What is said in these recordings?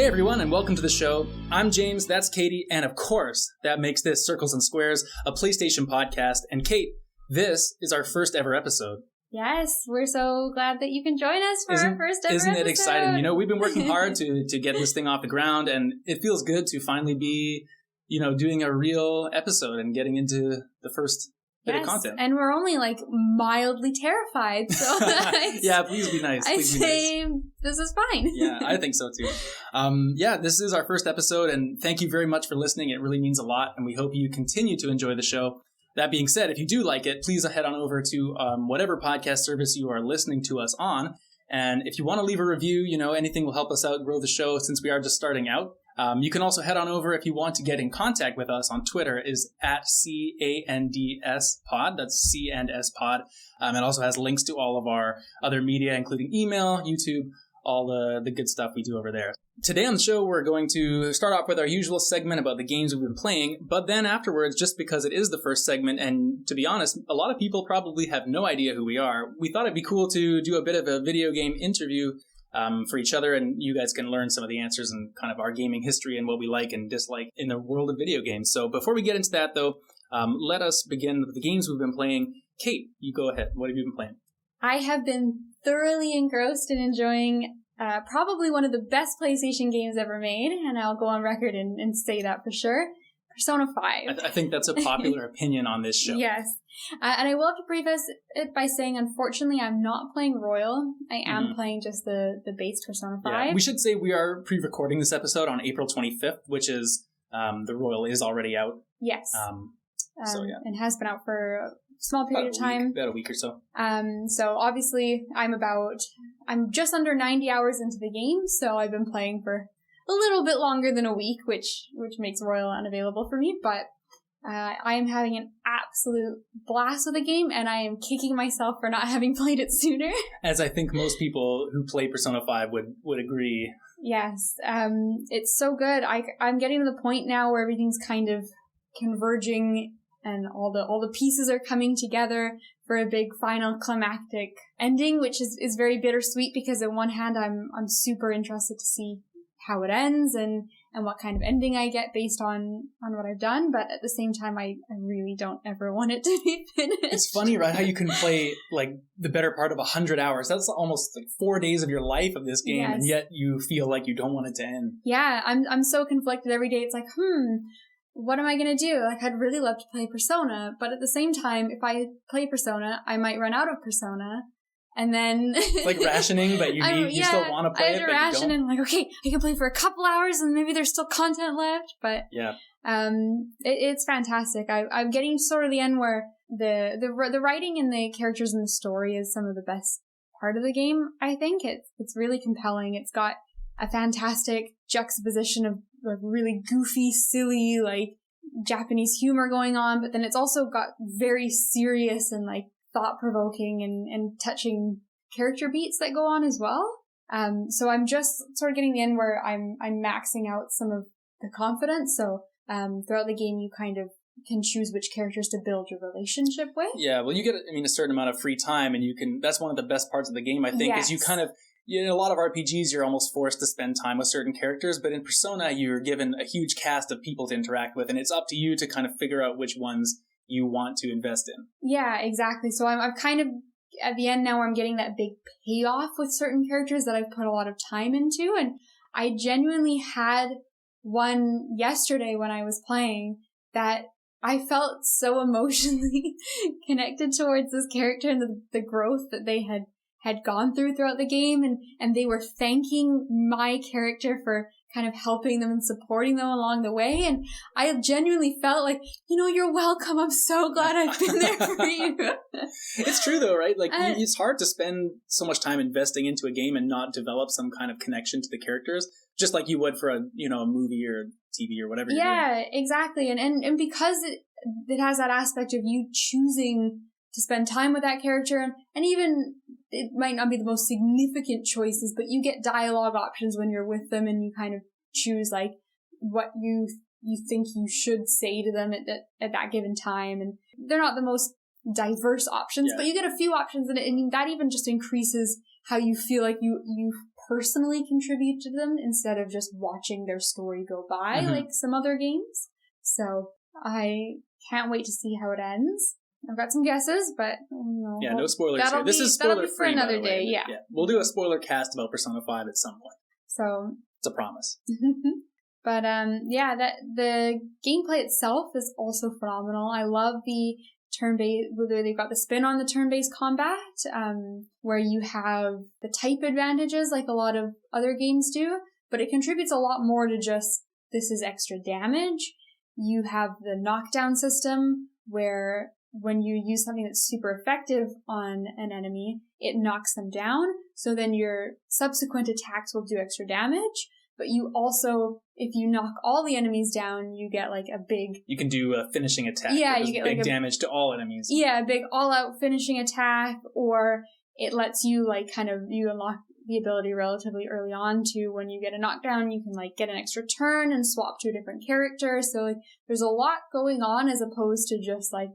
Hey everyone, and welcome to the show. I'm James, that's Katie, and of course, that makes this Circles and Squares, a PlayStation podcast. And Kate, this is our first ever episode. Yes, we're so glad that you can join us for our first ever episode. Isn't it exciting? You know, we've been working hard to get this thing off the ground, and it feels good to finally be, doing a real episode and getting into the first bit of content. And we're only mildly terrified, so yeah, please be nice. Please I say this is fine. Yeah, I think so too. This is our first episode, and thank you very much for listening. It really means a lot, and we hope you continue to enjoy the show. That being said, if you do like it, please head on over to whatever podcast service you are listening to us on. And if you want to leave a review, anything will help us out grow the show since we are just starting out. You can also head on over if you want to get in contact with us on Twitter is at CANDS pod. That's C&S pod. It also has links to all of our other media, including email, YouTube, all the good stuff we do over there. Today on the show, we're going to start off with our usual segment about the games we've been playing, but then afterwards, just because it is the first segment, and to be honest, a lot of people probably have no idea who we are, we thought it'd be cool to do a bit of a video game interview for each other, and you guys can learn some of the answers and kind of our gaming history and what we like and dislike in the world of video games. So before we get into that, though, let us begin with the games we've been playing. Kate, you go ahead. What have you been playing? I have been thoroughly engrossed in enjoying probably one of the best PlayStation games ever made, and I'll go on record and say that for sure. Persona 5. I think that's a popular opinion on this show. Yes. And I will have to preface it by saying, unfortunately, I'm not playing Royal. I am playing just the base Persona 5. Yeah. We should say we are pre-recording this episode on April 25th, which is, the Royal is already out. Yes. And has been out for a small period of time. About a week or so. So obviously, I'm just under 90 hours into the game, so I've been playing for a little bit longer than a week, which makes Royal unavailable for me, but I am having an absolute blast with the game, and I am kicking myself for not having played it sooner. As I think most people who play Persona 5 would agree. Yes, it's so good. I'm getting to the point now where everything's kind of converging, and all the pieces are coming together for a big final climactic ending, which is very bittersweet because on one hand I'm super interested to see how it ends and what kind of ending I get based on what I've done, but at the same time I really don't ever want it to be finished. It's funny, right, how you can play the better part of 100 hours. That's almost 4 days of your life of this game, yes. And yet you feel like you don't want it to end. Yeah, I'm so conflicted every day. It's what am I going to do? I'd really love to play Persona, but at the same time, if I play Persona, I might run out of Persona. And then it's rationing, but you still want to play it, but ration you don't. And okay, I can play for a couple hours and maybe there's still content left, but yeah. It's fantastic. I'm getting sort of the end where the writing and the characters in the story is some of the best part of the game. I think it's really compelling. It's got a fantastic juxtaposition of really goofy, silly, Japanese humor going on, but then it's also got very serious and thought-provoking and touching character beats that go on as well. So I'm just sort of getting the end where I'm maxing out some of the confidence. So throughout the game, you kind of can choose which characters to build your relationship with. Yeah, well, you get a certain amount of free time, and that's one of the best parts of the game, I think, yes. Is you kind of, in a lot of RPGs, you're almost forced to spend time with certain characters, but in Persona, you're given a huge cast of people to interact with, and it's up to you to kind of figure out which ones you want to invest in. Yeah, exactly. So I'm kind of at the end now where I'm getting that big payoff with certain characters that I've put a lot of time into. And I genuinely had one yesterday when I was playing that I felt so emotionally connected towards this character and the growth that they had gone throughout the game. And they were thanking my character for kind of helping them and supporting them along the way. And I genuinely felt you're welcome. I'm so glad I've been there for you. It's true though, right? It's hard to spend so much time investing into a game and not develop some kind of connection to the characters, just like you would for a movie or TV or whatever. Yeah, exactly. And because it has that aspect of you choosing to spend time with that character, and even it might not be the most significant choices, but you get dialogue options when you're with them, and you kind of choose what you think you should say to them at that given time. And they're not the most diverse options, but you get a few options in it, and that even just increases how you feel like you personally contribute to them instead of just watching their story go by like some other games. So I can't wait to see how it ends. I've got some guesses, but yeah, no spoilers here. This is spoiler free for another day. Yeah, we'll do a spoiler cast about Persona 5 at some point. So it's a promise. But yeah, that the gameplay itself is also phenomenal. I love the turn-based, they've got the spin on the turn-based combat, where you have the type advantages like a lot of other games do, but it contributes a lot more to just, this is extra damage. You have the knockdown system where when you use something that's super effective on an enemy, it knocks them down. So then your subsequent attacks will do extra damage. But you also, if you knock all the enemies down, you get like a big... You can do a finishing attack. Yeah, you get big like damage to all enemies. Yeah, a big all-out finishing attack, or it lets you like kind of, you unlock the ability relatively early on to when you get a knockdown, you can like get an extra turn and swap to a different character. So like there's a lot going on as opposed to just like,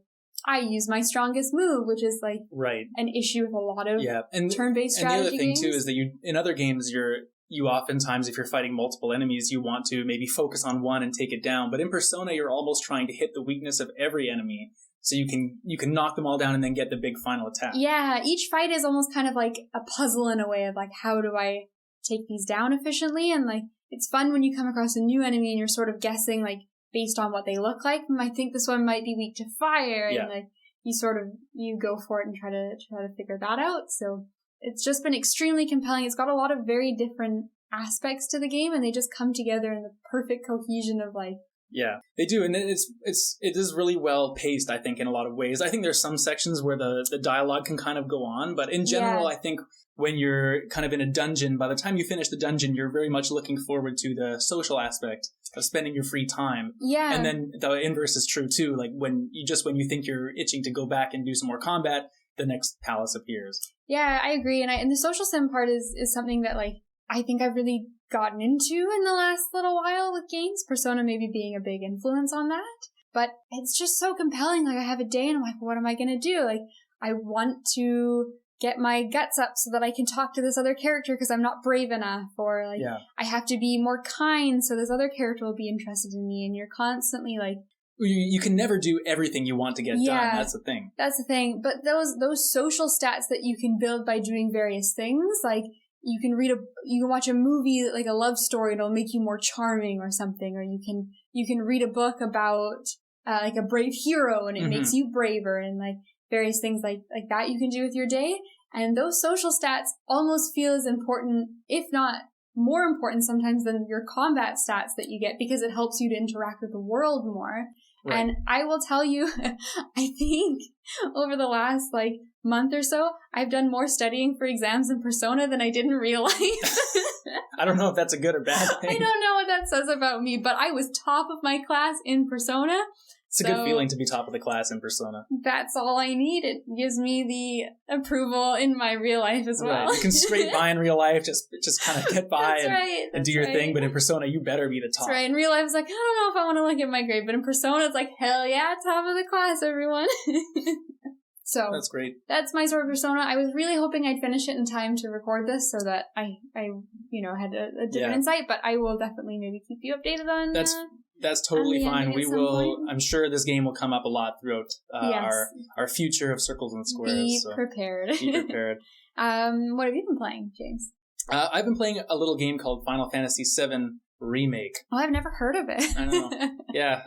I use my strongest move, which is like an issue with a lot of turn-based strategy games. And the other thing too is that in other games, you oftentimes, if you're fighting multiple enemies, you want to maybe focus on one and take it down. But in Persona, you're almost trying to hit the weakness of every enemy. So you can knock them all down and then get the big final attack. Yeah, each fight is almost kind of like a puzzle in a way of like, how do I take these down efficiently? And like, it's fun when you come across a new enemy and you're sort of guessing like, based on what they look like. I think this one might be weak to fire. And like, you go for it and try to figure that out. So it's just been extremely compelling. It's got a lot of very different aspects to the game, and they just come together in the perfect cohesion of like... Yeah, they do, and it is really well paced, I think, in a lot of ways. I think there's some sections where the dialogue can kind of go on, but in general, I think when you're kind of in a dungeon, by the time you finish the dungeon, you're very much looking forward to the social aspect of spending your free time. Yeah. And then the inverse is true too. Like when you think you're itching to go back and do some more combat, the next palace appears. Yeah, I agree. And the social sim part is something that like I think I've really gotten into in the last little while with games. Persona maybe being a big influence on that. But it's just so compelling. Like I have a day and I'm like, what am I going to do? Like I want to get my guts up so that I can talk to this other character because I'm not brave enough, or like I have to be more kind so this other character will be interested in me, and you're constantly like... You can never do everything you want to get done. That's the thing. That's the thing. But those social stats that you can build by doing various things, like you can watch a movie, like a love story, it'll make you more charming or something, or you can read a book about like a brave hero and it makes you braver, and like various things like that you can do with your day. And those social stats almost feel as important, if not more important sometimes, than your combat stats that you get, because it helps you to interact with the world more. Right. And I will tell you, I think over the last like month or so, I've done more studying for exams in Persona than I didn't realize. I don't know if that's a good or bad thing. I don't know what that says about me, but I was top of my class in Persona. It's a good feeling to be top of the class in Persona. That's all I need. It gives me the approval in my real life as well. Right. You can scrape by in real life, just kind of get by and do your thing. But in Persona, you better be the top. That's right. In real life, it's like, I don't know if I want to look at my grade. But in Persona, it's like, hell yeah, top of the class, everyone. So that's great. That's my sort of Persona. I was really hoping I'd finish it in time to record this so that I had a different insight. But I will definitely maybe keep you updated on That's totally fine. We will. Point. I'm sure this game will come up a lot throughout our future of Circles and Squares. Be prepared. Be prepared. What have you been playing, James? I've been playing a little game called Final Fantasy VII Remake. Oh, I've never heard of it. I know. Yeah.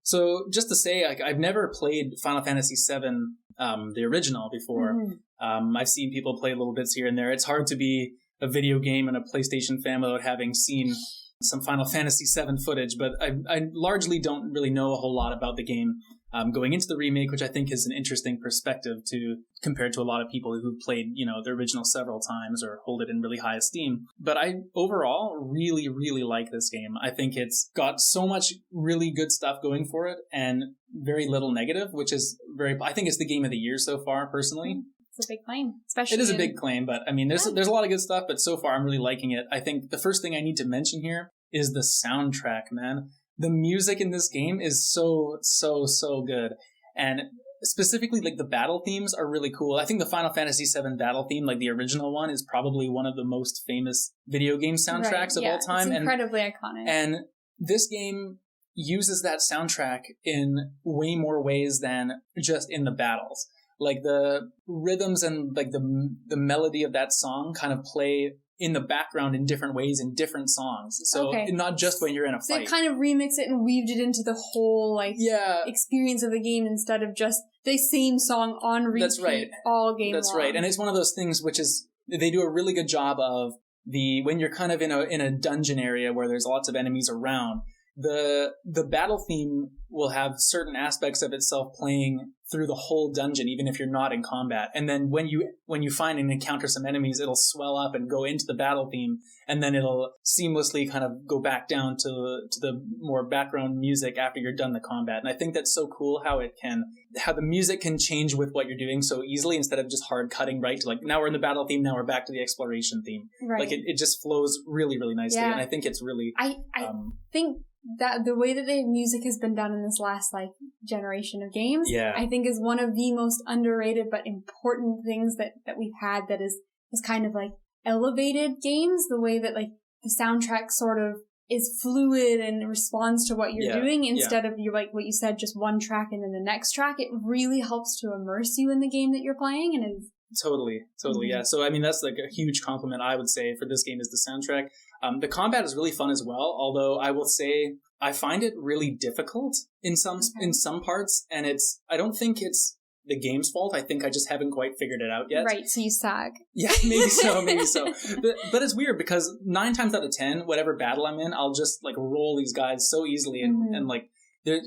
So just to say, I've never played Final Fantasy VII, the original, before. Mm-hmm. I've seen people play little bits here and there. It's hard to be a video game and a PlayStation fan without having seen some Final Fantasy VII footage, but I largely don't really know a whole lot about the game going into the remake, which I think is an interesting perspective compared to a lot of people who've played, the original several times or hold it in really high esteem. But I overall really, really like this game. I think it's got so much really good stuff going for it and very little negative, which is I think it's the game of the year so far, personally. It's a big claim, especially. It is a big claim, but I mean, there's a lot of good stuff, but so far I'm really liking it. I think the first thing I need to mention here is the soundtrack, man. The music in this game is so, so, so good. And specifically, like, the battle themes are really cool. I think the Final Fantasy VII battle theme, like the original one, is probably one of the most famous video game soundtracks of all time. It's incredibly iconic. And this game uses that soundtrack in way more ways than just in the battles. Like, the rhythms and, like, the melody of that song kind of play in the background in different ways in different songs. So not just when you're in a fight. So it kind of remixed it and weaved it into the whole, like, experience of the game instead of just the same song on repeat all game long. That's right. And it's one of those things which is, they do a really good job of when you're kind of in a dungeon area where there's lots of enemies around, the battle theme will have certain aspects of itself playing through the whole dungeon, even if you're not in combat. And then when you find and encounter some enemies, it'll swell up and go into the battle theme, and then it'll seamlessly kind of go back down to the more background music after you're done the combat. And I think that's so cool how the music can change with what you're doing so easily, instead of just hard cutting right to, like, now we're in the battle theme, now we're back to the exploration theme. Right. Like, it just flows really, really nicely. Yeah. And I think it's really... I think that the way that the music has been done in this last, like, generation of games, I think is one of the most underrated but important things that we've had, that is kind of, like, elevated games. The way that, like, the soundtrack sort of is fluid and responds to what you're doing, instead of, you, like what you said, just one track and then the next track. It really helps to immerse you in the game that you're playing, and is Totally, yeah. So, I mean, that's, like, a huge compliment, I would say, for this game, is the soundtrack. The combat is really fun as well, although I will say I find it really difficult in some parts, and I don't think it's the game's fault. I think I just haven't quite figured it out yet. Right, so you sag. Yeah, maybe so. But it's weird, because 9 times out of 10, whatever battle I'm in, I'll just, like, roll these guys so easily, and like,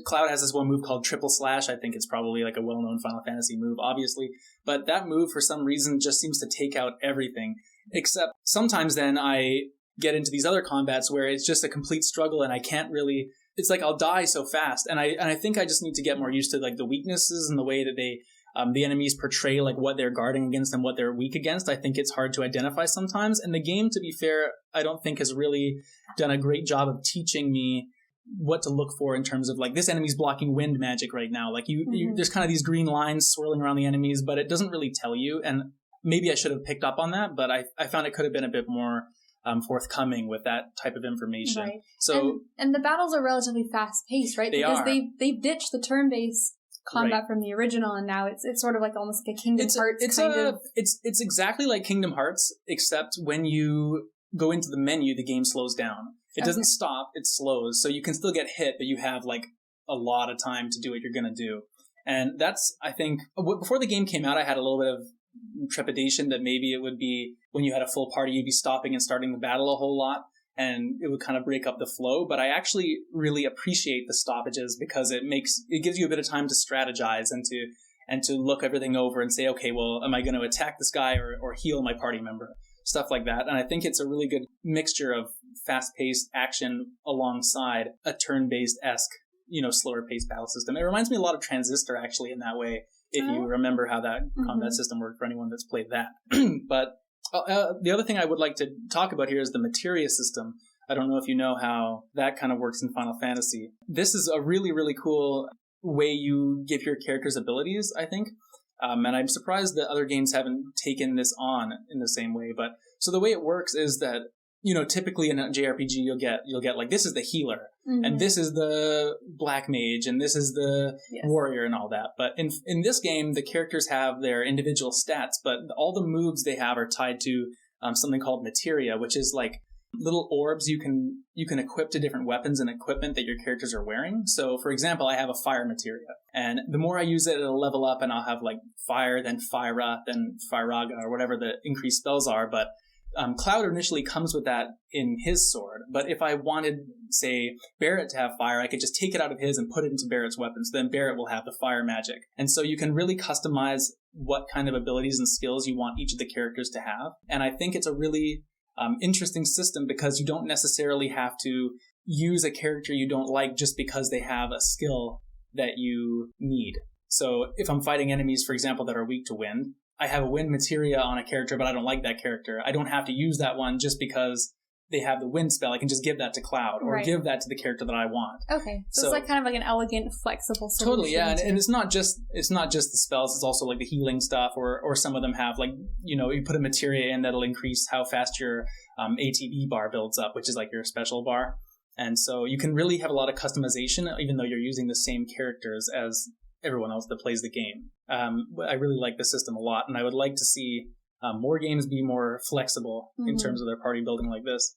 Cloud has this one move called Triple Slash. I think it's probably, like, a well-known Final Fantasy move, obviously. But that move, for some reason, just seems to take out everything. Except sometimes then I get into these other combats where it's just a complete struggle, and I can't really... It's like I'll die so fast. And I think I just need to get more used to, like, the weaknesses and the way that the enemies portray, like, what they're guarding against and what they're weak against. I think it's hard to identify sometimes. And the game, to be fair, I don't think has really done a great job of teaching me what to look for in terms of, like, this enemy's blocking wind magic right now. Like, you there's kind of these green lines swirling around the enemies, but it doesn't really tell you. And maybe I should have picked up on that, but I found it could have been a bit more forthcoming with that type of information. Right. So and the battles are relatively fast paced, right? Because they ditched the turn-based combat from the original, and now it's sort of like almost like a Kingdom Hearts kind of... It's exactly like Kingdom Hearts, except when you go into the menu, the game slows down. It doesn't stop, it slows, so you can still get hit, but you have, like, a lot of time to do what you're going to do. And that's, I think, before the game came out, I had a little bit of trepidation that maybe it would be, when you had a full party, you'd be stopping and starting the battle a whole lot, and it would kind of break up the flow. But I actually really appreciate the stoppages, because it gives you a bit of time to strategize and to look everything over and say, okay, well, am I going to attack this guy or heal my party member? Stuff like that. And I think it's a really good mixture of fast-paced action alongside a turn-based-esque, slower-paced battle system. It reminds me a lot of Transistor, actually, in that way, if you remember how that combat system worked, for anyone that's played that. But the other thing I would like to talk about here is the materia system. I don't know if you know how that kind of works in Final Fantasy. This is a really, really cool way you give your characters abilities, I think. And I'm surprised that other games haven't taken this on in the same way. But so the way it works is that, typically in a JRPG, you'll get like, this is the healer, and this is the black mage, and this is the warrior, and all that. But in this game, the characters have their individual stats, but all the moves they have are tied to something called materia, which is like little orbs you can equip to different weapons and equipment that your characters are wearing. So, for example, I have a fire materia, and the more I use it, it'll level up, and I'll have like fire, then Fyra, then Fyraga, or whatever the increased spells are. But Cloud initially comes with that in his sword, but if I wanted, say, Barrett to have fire, I could just take it out of his and put it into Barrett's weapon, so then Barrett will have the fire magic. And so you can really customize what kind of abilities and skills you want each of the characters to have. And I think it's a really interesting system, because you don't necessarily have to use a character you don't like just because they have a skill that you need. So if I'm fighting enemies, for example, that are weak to wind, I have a wind materia on a character, but I don't like that character. I don't have to use that one just because they have the wind spell, I can just give that to Cloud or give that to the character that I want. Okay. So it's like kind of like an elegant, flexible solution. Totally, yeah. And it's not just the spells, it's also like the healing stuff, or some of them have like, you know, you put a materia in that'll increase how fast your ATB bar builds up, which is like your special bar. And so you can really have a lot of customization, even though you're using the same characters as everyone else that plays the game. I really like the system a lot, and I would like to see more games be more flexible in terms of their party building like this.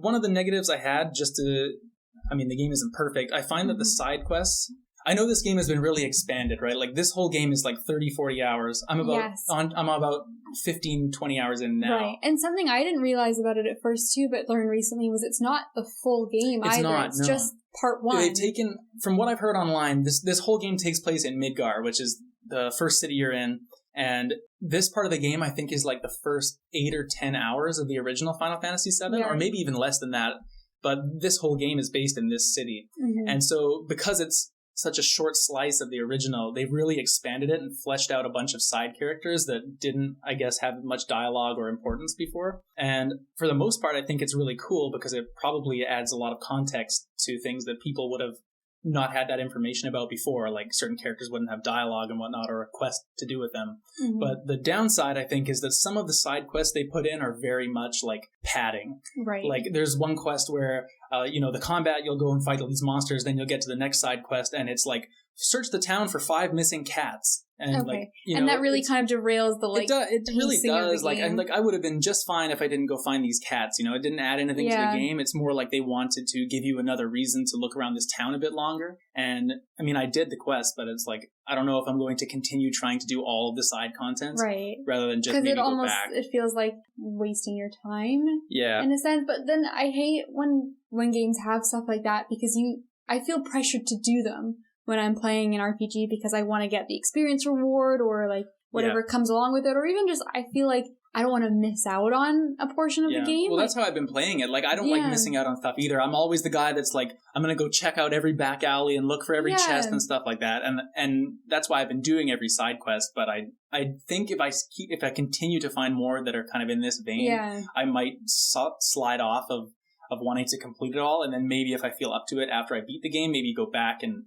One of the negatives I had, the game isn't perfect. I find that the side quests, I know this game has been really expanded, right? Like this whole game is like 30, 40 hours. I'm about 15, 20 hours in now. Right. And something I didn't realize about it at first too, but learned recently, was it's not the full game either. It's just part one. They've taken, from what I've heard online, this whole game takes place in Midgar, which is the first city you're in. And this part of the game, I think, is like the first 8 or 10 hours of the original Final Fantasy VII, or maybe even less than that. But this whole game is based in this city. And so because it's such a short slice of the original, they've really expanded it and fleshed out a bunch of side characters that didn't, I guess, have much dialogue or importance before. And for the most part, I think it's really cool because it probably adds a lot of context to things that people would have not had that information about before, like certain characters wouldn't have dialogue and whatnot or a quest to do with them. But the downside, I think, is that some of the side quests they put in are very much like padding. Right. Like there's one quest where, the combat, you'll go and fight all these monsters, then you'll get to the next side quest and it's like, search the town for 5 missing cats. And and that really kind of derails the it really does. I would have been just fine if I didn't go find these cats. It didn't add anything to the game. It's more like they wanted to give you another reason to look around this town a bit longer. And I mean, I did the quest, but it's like I don't know if I'm going to continue trying to do all of the side content, rather than just maybe go back. It feels like wasting your time, in a sense. But then I hate when games have stuff like that because I feel pressured to do them when I'm playing an RPG because I want to get the experience reward or like whatever comes along with it, or even just I feel like I don't want to miss out on a portion of the game. Well, that's how I've been playing it. Like, I don't like missing out on stuff either. I'm always the guy that's like, I'm going to go check out every back alley and look for every chest and stuff like that. And that's why I've been doing every side quest. But I think if I continue to find more that are kind of in this vein, I might slide off of wanting to complete it all. And then maybe if I feel up to it after I beat the game, maybe go back and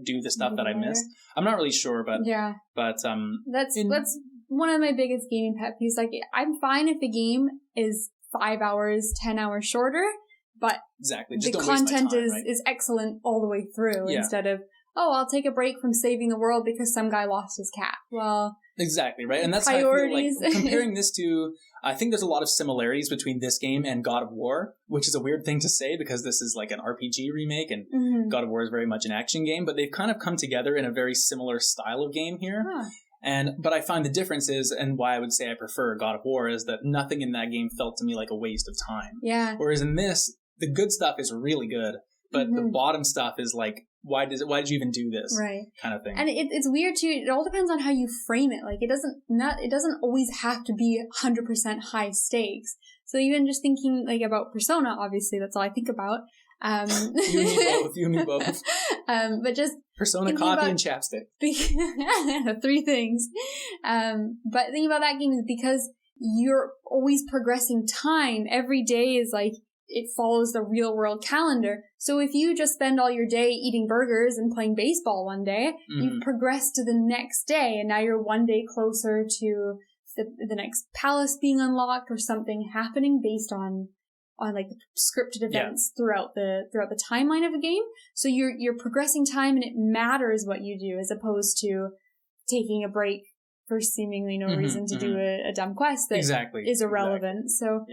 do the stuff that I missed. I'm not really sure, but that's one of my biggest gaming pet peeves. Like, I'm fine if the game is 5 hours, 10 hours shorter, but just the content is excellent all the way through instead of, I'll take a break from saving the world because some guy lost his cat. Well, exactly, right? And that's priorities. How I feel like comparing this to, I think there's a lot of similarities between this game and God of War, which is a weird thing to say because this is like an RPG remake and God of War is very much an action game, but they've kind of come together in a very similar style of game here. But I find the difference is, and why I would say I prefer God of War, is that nothing in that game felt to me like a waste of time. Yeah. Whereas in this, the good stuff is really good, but the bottom stuff is like, why did you even do this? Right. Kind of thing. And it's weird too. It all depends on how you frame it. Like it doesn't always have to be 100% high stakes. So even just thinking like about Persona, obviously that's all I think about. You and me both. But just Persona, coffee, and chapstick. 3 things. But thinking about that game is because you're always progressing time. Every day is like, it follows the real world calendar. So if you just spend all your day eating burgers and playing baseball one day, you've progressed to the next day, and now you're one day closer to the next palace being unlocked or something happening based on like the scripted events throughout the timeline of the game. So you're progressing time, and it matters what you do as opposed to taking a break for seemingly no reason to do a dumb quest that is irrelevant. So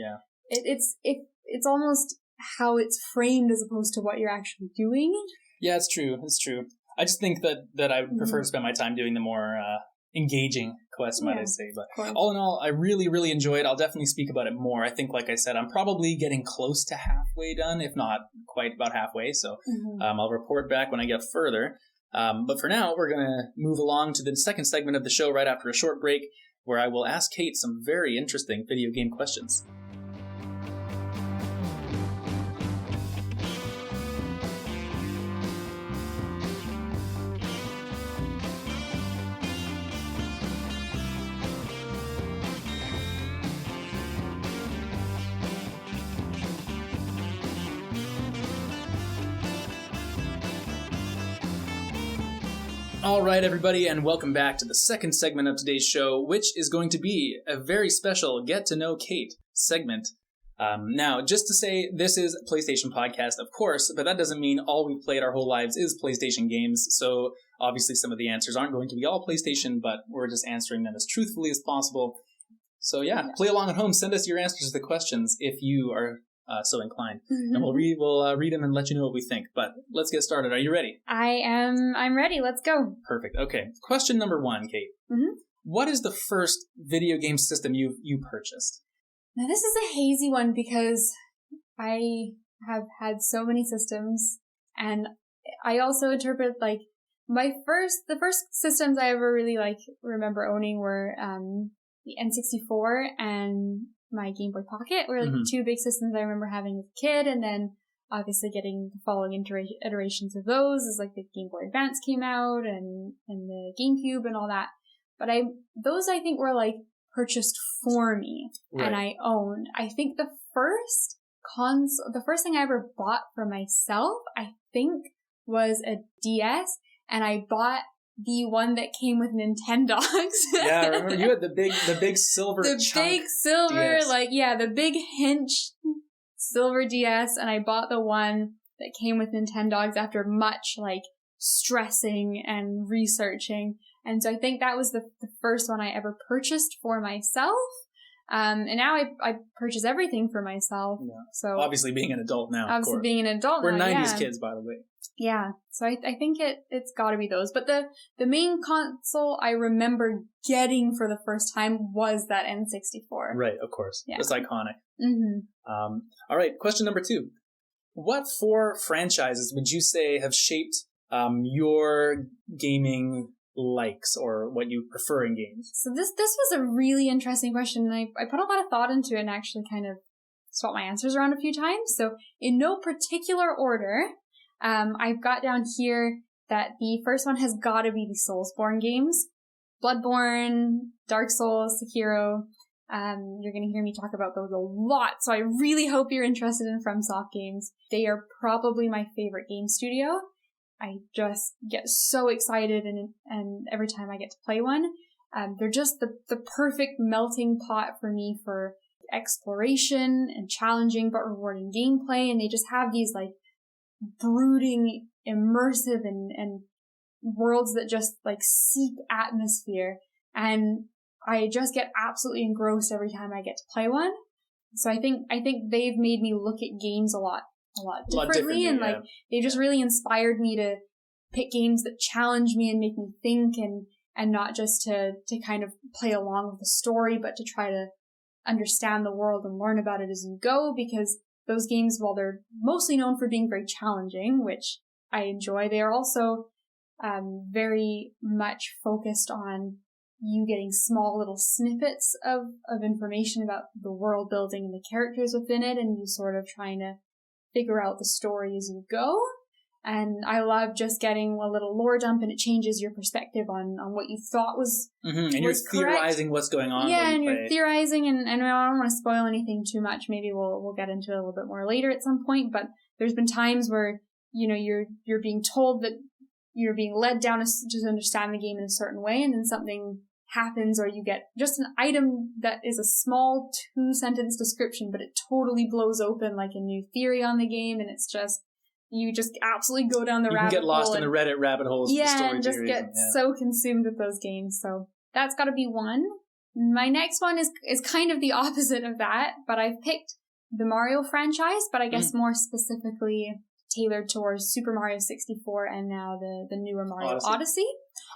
it's almost how it's framed as opposed to what you're actually doing. Yeah, it's true. It's true. I just think that I would prefer to spend my time doing the more engaging quests, might I say. But all in all, I really, really enjoy it. I'll definitely speak about it more. I think, like I said, I'm probably getting close to halfway done, if not quite about halfway. So I'll report back when I get further. But for now, we're going to move along to the second segment of the show right after a short break, where I will ask Kate some very interesting video game questions. All right, everybody, and welcome back to the second segment of today's show, which is going to be a very special Get to Know Kate segment. Now, just to say, this is a PlayStation podcast, of course, but that doesn't mean all we've played our whole lives is PlayStation games, so obviously some of the answers aren't going to be all PlayStation, but we're just answering them as truthfully as possible. So yeah, play along at home, send us your answers to the questions if you are so inclined, and we'll read them and let you know what we think. But let's get started. Are you ready? I'm ready. Let's go. Perfect. Okay. Question number 1, Kate. Mm-hmm. What is the first video game system you purchased? Now this is a hazy one because I have had so many systems, and I also interpret like the first systems I ever really remember owning were the N64 and my Game Boy Pocket were like two big systems I remember having as a kid, and then obviously getting the following iterations of those as like the Game Boy Advance came out and the GameCube and all that. But those I think were like purchased for me, right, and I owned. I think the first thing I ever bought for myself, I think, was a DS, and I bought the one that came with Nintendogs. Yeah, I remember you had the big silver the big silver DS. The big hinge silver DS, and I bought the one that came with Nintendogs after much stressing and researching. And so I think that was the first one I ever purchased for myself. And now I purchase everything for myself. Yeah. So obviously being an adult now. Obviously being an adult We're now. We're 90s kids, by the way. Yeah. So I think it's gotta be those. But the main console I remember getting for the first time was that N64. Right, of course. Yeah. It's iconic. Mm-hmm. All right, question number 2. What 4 franchises would you say have shaped your gaming likes or what you prefer in games? So this was a really interesting question, and I put a lot of thought into it and actually kind of swapped my answers around a few times. So in no particular order, I've got down here that the first one has got to be the Soulsborne games. Bloodborne, Dark Souls, Sekiro. You're going to hear me talk about those a lot, so I really hope you're interested in FromSoft games. They are probably my favorite game studio. I just get so excited and every time I get to play one. They're just the perfect melting pot for me for exploration and challenging but rewarding gameplay, and they just have these brooding, immersive and worlds that just seep atmosphere, and I just get absolutely engrossed every time I get to play one. So I think they've made me look at games a lot differently, and they just really inspired me to pick games that challenge me and make me think, and not just to kind of play along with the story, but to try to understand the world and learn about it as you go, because those games, while they're mostly known for being very challenging, which I enjoy, they are also very much focused on you getting small little snippets of information about the world building and the characters within it, and you sort of trying to figure out the story as you go. And I love just getting a little lore dump, and it changes your perspective on what you thought was and you're theorizing what's going on. Yeah, and you're theorizing, and I don't want to spoil anything too much. Maybe we'll get into it a little bit more later at some point. But there's been times where you're being told that you're being led down to understand the game in a certain way, and then something happens, or you get just an item that is a small 2-sentence description, but it totally blows open a new theory on the game, and it's just, you just absolutely go down the rabbit hole. You can get lost in the Reddit rabbit holes. Yeah, and just get so consumed with those games. So that's got to be one. My next one is kind of the opposite of that, but I've picked the Mario franchise, but I guess more specifically tailored towards Super Mario 64 and now the newer Mario Odyssey.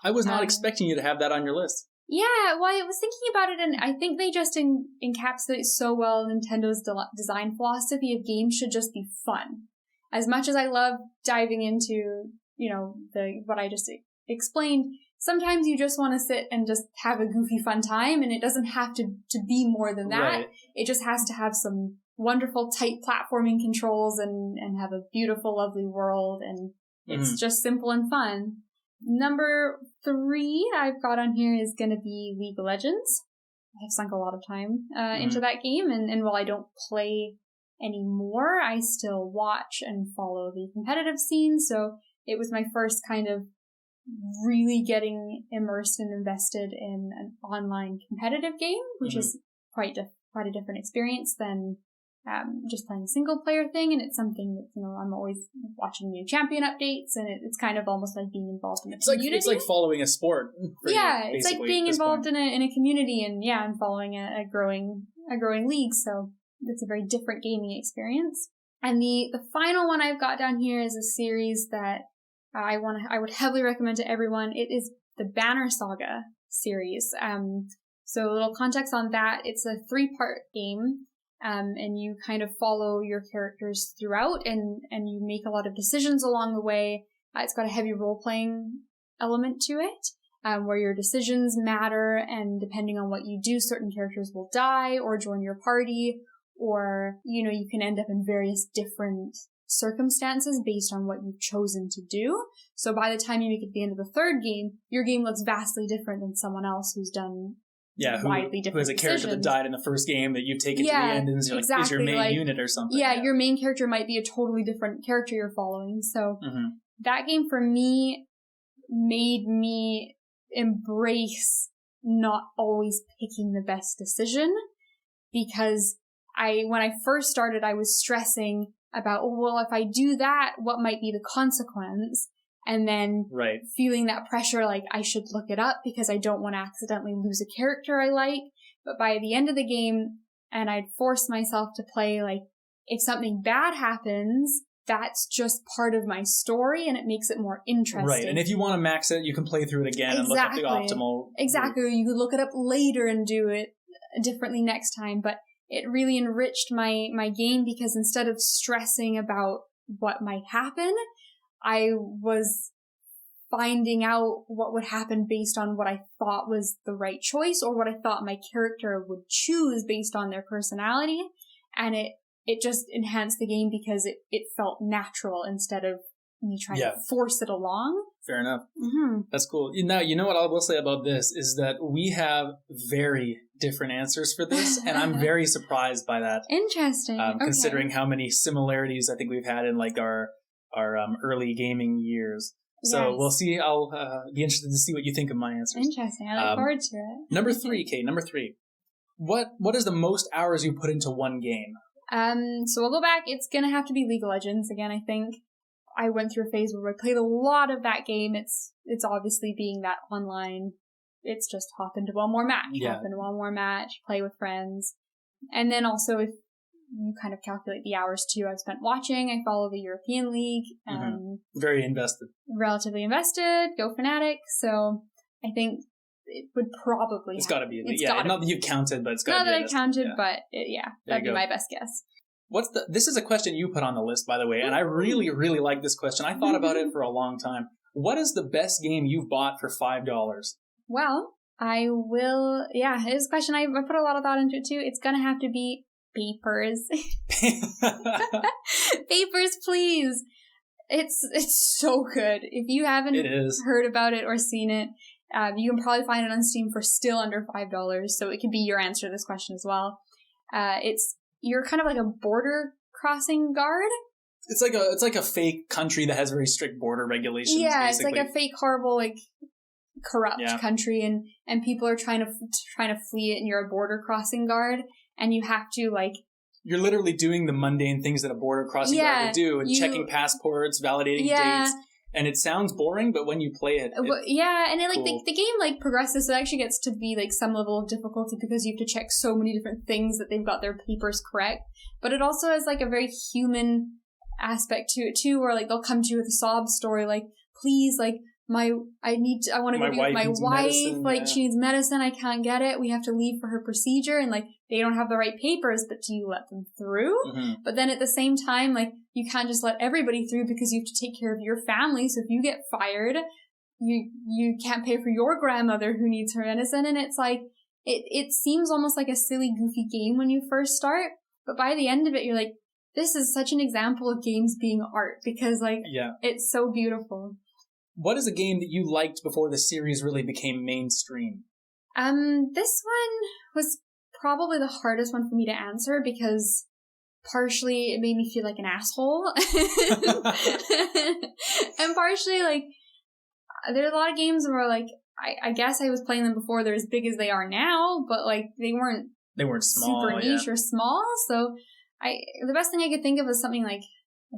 I was not expecting you to have that on your list. Yeah, well, I was thinking about it, and I think they just encapsulate so well Nintendo's design philosophy of games should just be fun. As much as I love diving into, what I just explained, sometimes you just want to sit and just have a goofy fun time, and it doesn't have to be more than that. Right. It just has to have some wonderful tight platforming controls and have a beautiful, lovely world, and it's just simple and fun. Number 3 I've got on here is going to be League of Legends. I have sunk a lot of time into that game, and while I don't play anymore, I still watch and follow the competitive scene, so it was my first kind of really getting immersed and invested in an online competitive game, which is quite a different experience than just playing a single player thing. And it's something that, I'm always watching new champion updates, and it's kind of almost like being involved in a community. It's like following a sport. It's like being involved in a community and following a growing league. So it's a very different gaming experience. And the final one I've got down here is a series that I would heavily recommend to everyone. It is the Banner Saga series. So a little context on that. It's a 3-part game. And you kind of follow your characters throughout, and you make a lot of decisions along the way. It's got a heavy role-playing element to it, where your decisions matter, and depending on what you do, certain characters will die or join your party, or, you can end up in various different circumstances based on what you've chosen to do. So by the time you make it to the end of the 3rd game, your game looks vastly different than someone else who's done who has a character that died in the first game that you've taken to the end, and is your main unit or something. Your main character might be a totally different character you're following. So that game for me made me embrace not always picking the best decision, because when I first started, I was stressing about, if I do that, what might be the consequence? And then feeling that pressure, like I should look it up because I don't want to accidentally lose a character I like. But by the end of the game, and I'd force myself to play, like, if something bad happens, that's just part of my story, and it makes it more interesting. Right, and if you want to max it, you can play through it again and look up the optimal. Exactly, or you could look it up later and do it differently next time. But it really enriched my game, because instead of stressing about what might happen, I was finding out what would happen based on what I thought was the right choice, or what I thought my character would choose based on their personality. And it just enhanced the game because it felt natural instead of me trying to force it along. Fair enough. That's cool. Now, you know what I will say about this is that we have very different answers for this, and I'm very surprised by that. Interesting. Considering how many similarities I think we've had in like our early gaming years. So we'll see. I'll be interested to see what you think of my answers. Interesting. I look forward to it. Number 3, Kate. Number 3. What is the most hours you put into one game? So we'll go back. It's gonna have to be League of Legends again, I think. I went through a phase where I played a lot of that game. It's obviously being that online. It's just hop into one more match, play with friends. And then also, if you kind of calculate the hours too I've spent watching, I follow the European League. Very invested. Relatively invested. Go Fnatic. So I think it would probably It's got to be. Not that you've counted, but it's got to be. Not that I counted, but that'd be my best guess. This is a question you put on the list, by the way, and I really, really like this question. I thought about it for a long time. What is the best game you've bought for $5? Well, I will, it's a question I put a lot of thought into it too. It's gonna have to be Papers. Papers, please. It's so good. If you haven't heard about it or seen it, you can probably find it on Steam for still under $5, so it could be your answer to this question as well. You're kind of like a border crossing guard. It's like a fake country that has very strict border regulations. Yeah, basically. It's like a fake, horrible, like corrupt country, and people are trying to flee it, and you're a border crossing guard, and you have to like. You're literally doing the mundane things that a border crossing guard would do, and checking passports, validating dates. And it sounds boring, but when you play it, and it, cool. Like the game like progresses, so it actually gets to be like some level of difficulty because you have to check so many different things that they've got their papers correct. But it also has like a very human aspect to it too, where like they'll come to you with a sob story, like, please, like I want to go with my wife, like she needs medicine, I can't get it, we have to leave for her procedure, and like they don't have the right papers, but do you let them through? But then at the same time, like you can't just let everybody through because you have to take care of your family. So if you get fired, you can't pay for your grandmother who needs her medicine. And it's like it seems almost like a silly, goofy game when you first start, but by the end of it, you're like, this is such an example of games being art, because like it's so beautiful. What is a game that you liked before the series really became mainstream? This one was probably the hardest one for me to answer because partially it made me feel like an asshole. And partially like There are a lot of games where, like, I guess I was playing them before they're as big as they are now, but, like, they weren't small, super niche or small. So the best thing I could think of was something like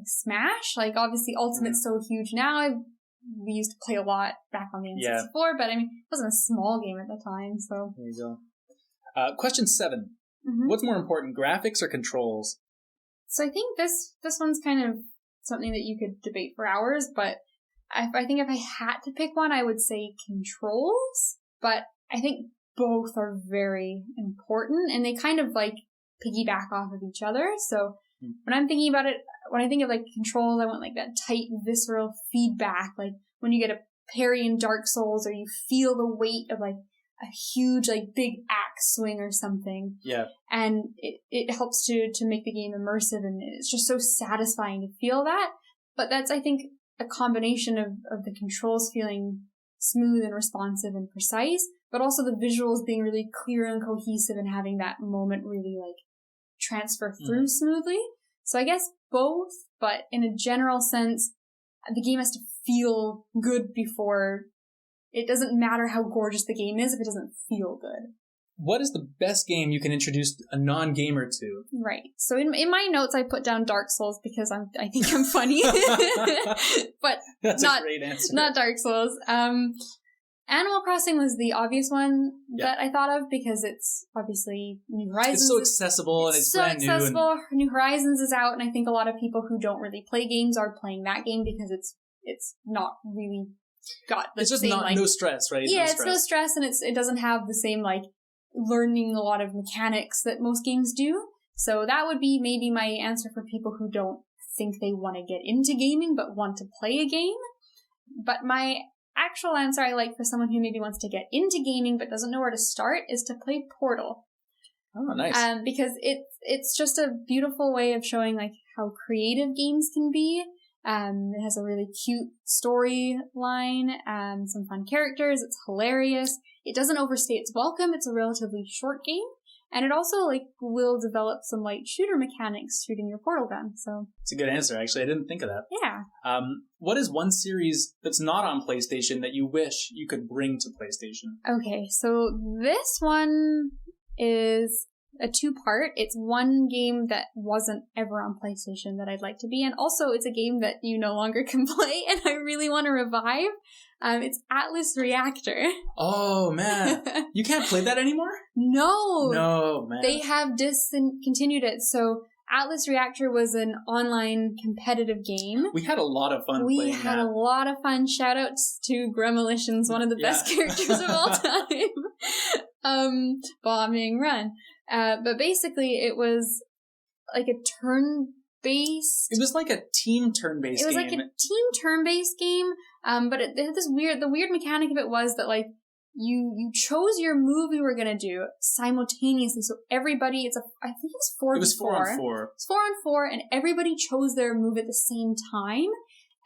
Smash. Like, obviously Ultimate's so huge now. We used to play a lot back on the N64, but I mean, it wasn't a small game at the time, so. There you go. Question 7. Mm-hmm. What's more important, graphics or controls? So I think this one's kind of something that you could debate for hours, but I think if I had to pick one, I would say controls, but I think both are very important, and they kind of, like, piggyback off of each other. So when I'm thinking about it, when I think of, like, controls, I want, like, that tight, visceral feedback, like when you get a parry in Dark Souls, or you feel the weight of, like, a huge, like, big axe swing or something. Yeah. And it helps to make the game immersive, and it's just so satisfying to feel that. But that's, I think, a combination of the controls feeling smooth and responsive and precise, but also the visuals being really clear and cohesive and having that moment really, like, transfer through smoothly. So I guess both, but in a general sense, the game has to feel good before. It doesn't matter how gorgeous the game is if it doesn't feel good. What is the best game you can introduce a non-gamer to? Right. So in my notes, I put down Dark Souls because I think I'm funny. But that's a great answer. Not Dark Souls. Animal Crossing was the obvious one that I thought of because it's obviously New Horizons. It's so accessible and it's so brand accessible. New Horizons is out, and I think a lot of people who don't really play games are playing that game because it's not really got the it's just same, not, like, no stress, right? Yeah, it's no stress, and it doesn't have the same, like, learning a lot of mechanics that most games do. So that would be maybe my answer for people who don't think they want to get into gaming but want to play a game. But my actual answer I like for someone who maybe wants to get into gaming but doesn't know where to start is to play Portal. Oh, nice. Because it's just a beautiful way of showing, like, how creative games can be. It has a really cute storyline, some fun characters. It's hilarious. It doesn't overstay its welcome. It's a relatively short game. And it also, like, will develop some light shooter mechanics shooting your portal gun. So it's a good answer, actually. I didn't think of that. Yeah. What is one series that's not on PlayStation that you wish you could bring to PlayStation? Okay, so this one is a 2-part. It's one game that wasn't ever on PlayStation that I'd like to be, and also it's a game that you no longer can play, and I really want to revive. It's Atlas Reactor. Oh, man. You can't play that anymore? No, man. They have discontinued it. So Atlas Reactor was an online competitive game. We had a lot of fun playing that. We had a lot of fun. Shoutouts to Gremolitions, one of the best characters of all time. Bombing run. But basically it was like a turn-based... It was like a team turn-based game. It was like a team turn-based game, but it had this the weird mechanic of it was that, like, you chose your move you were gonna do simultaneously, so everybody, I think it was 4 on 4. It was 4 on 4. It's 4 on 4, and everybody chose their move at the same time,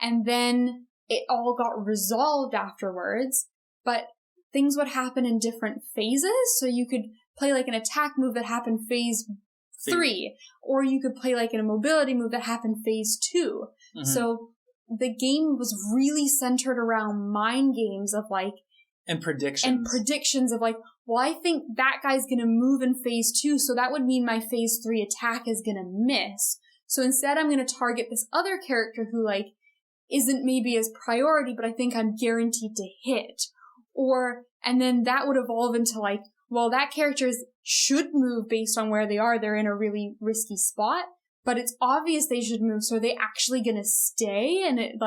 and then it all got resolved afterwards, but things would happen in different phases, so you could play, like, an attack move that happened phase 3, or you could play, like, a mobility move that happened phase 2. Mm-hmm. So the game was really centered around mind games of, like, and predictions of, like, well, I think that guy's gonna move in phase 2, so that would mean my phase 3 attack is gonna miss. So instead I'm gonna target this other character who, like, isn't maybe as priority, but I think I'm guaranteed to hit. And then that would evolve into, like, well, that character should move based on where they are. They're in a really risky spot, but it's obvious they should move, so are they actually gonna stay? And it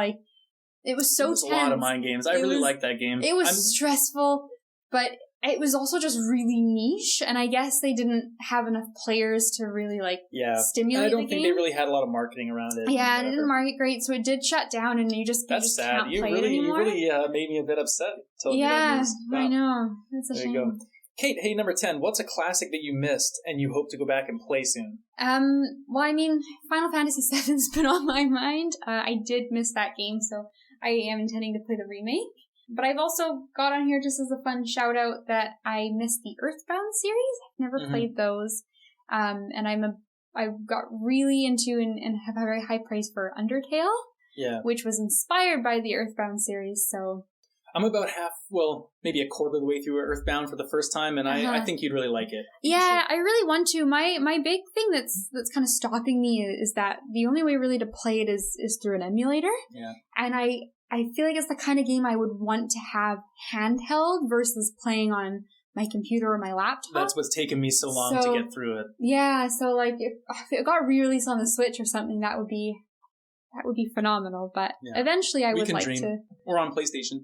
was so tense. It was a lot of mind games. I really liked that game. It was stressful, but it was also just really niche, and I guess they didn't have enough players to really, like, stimulate the game. I don't think they really had a lot of marketing around it. Yeah, and it didn't market great, so it did shut down, and you just can't play it anymore. You really made me a bit upset. Yeah, I know. That's a shame. There you go. Kate, hey, number 10, what's a classic that you missed and you hope to go back and play soon? Well, I mean, Final Fantasy VII's been on my mind. I did miss that game, so I am intending to play the remake. But I've also got on here just as a fun shout out that I missed the Earthbound series. I've never played those. And I got really into and have a very high praise for Undertale. Yeah. Which was inspired by the Earthbound series, so... I'm about maybe a quarter of the way through Earthbound for the first time, and I think you'd really like it. Yeah, I really want to. My big thing that's kind of stopping me is that the only way really to play it is through an emulator. Yeah. And I feel like it's the kind of game I would want to have handheld versus playing on my computer or my laptop. That's what's taken me so long to get through it. Yeah, so like if it got re-released on the Switch or something, that would be phenomenal. But eventually I would like to. Or on PlayStation.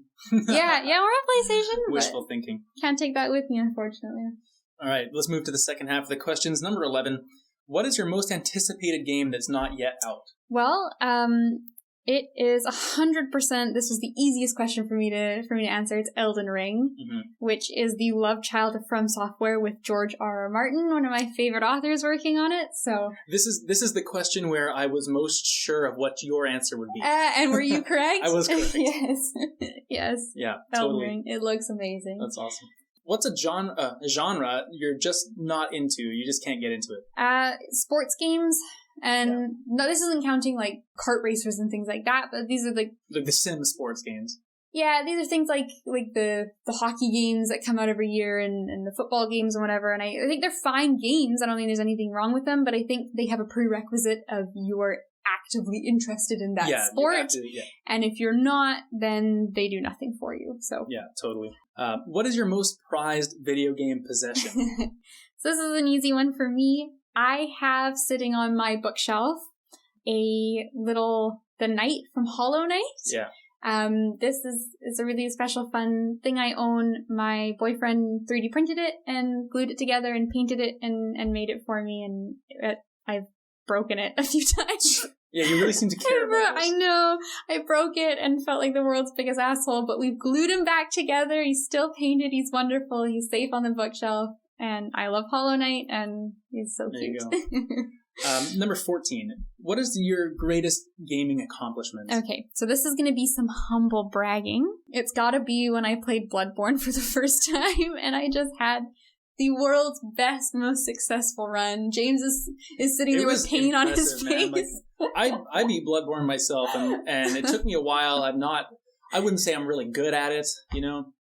yeah, or on PlayStation. Wishful thinking. Can't take that with me, unfortunately. All right, let's move to the second half of the questions. Number 11. What is your most anticipated game that's not yet out? Well, it is 100%. This was the easiest question for me to answer. It's Elden Ring, which is the love child of From Software with George R.R. Martin, one of my favorite authors working on it. So this is the question where I was most sure of what your answer would be. And were you correct? I was correct. Yes. Yeah, Elden totally. Ring. It looks amazing. That's awesome. What's a genre you're just not into? You just can't get into it. Sports games. And no, this isn't counting like kart racers and things like that, but these are like the sim sports games. Yeah, these are things like the hockey games that come out every year and the football games and whatever. And I think they're fine games. I don't think there's anything wrong with them, but I think they have a prerequisite of you're actively interested in that sport. And if you're not, then they do nothing for you. So yeah, totally. What is your most prized video game possession? So this is an easy one for me. I have sitting on my bookshelf the Knight from Hollow Knight. Yeah. This is a really special, fun thing I own. My boyfriend 3D printed it and glued it together and painted it and made it for me, and I've broken it a few times. Yeah, you really seem to care about this. I know. I broke it and felt like the world's biggest asshole, but we've glued him back together. He's still painted. He's wonderful. He's safe on the bookshelf. And I love Hollow Knight, and he's so cute. There you go. Number 14. What is your greatest gaming accomplishment? Okay, so this is going to be some humble bragging. It's got to be when I played Bloodborne for the first time, and I just had the world's best, most successful run. James is sitting there with pain on his face. Like, I beat Bloodborne myself, and it took me a while. I wouldn't say I'm really good at it,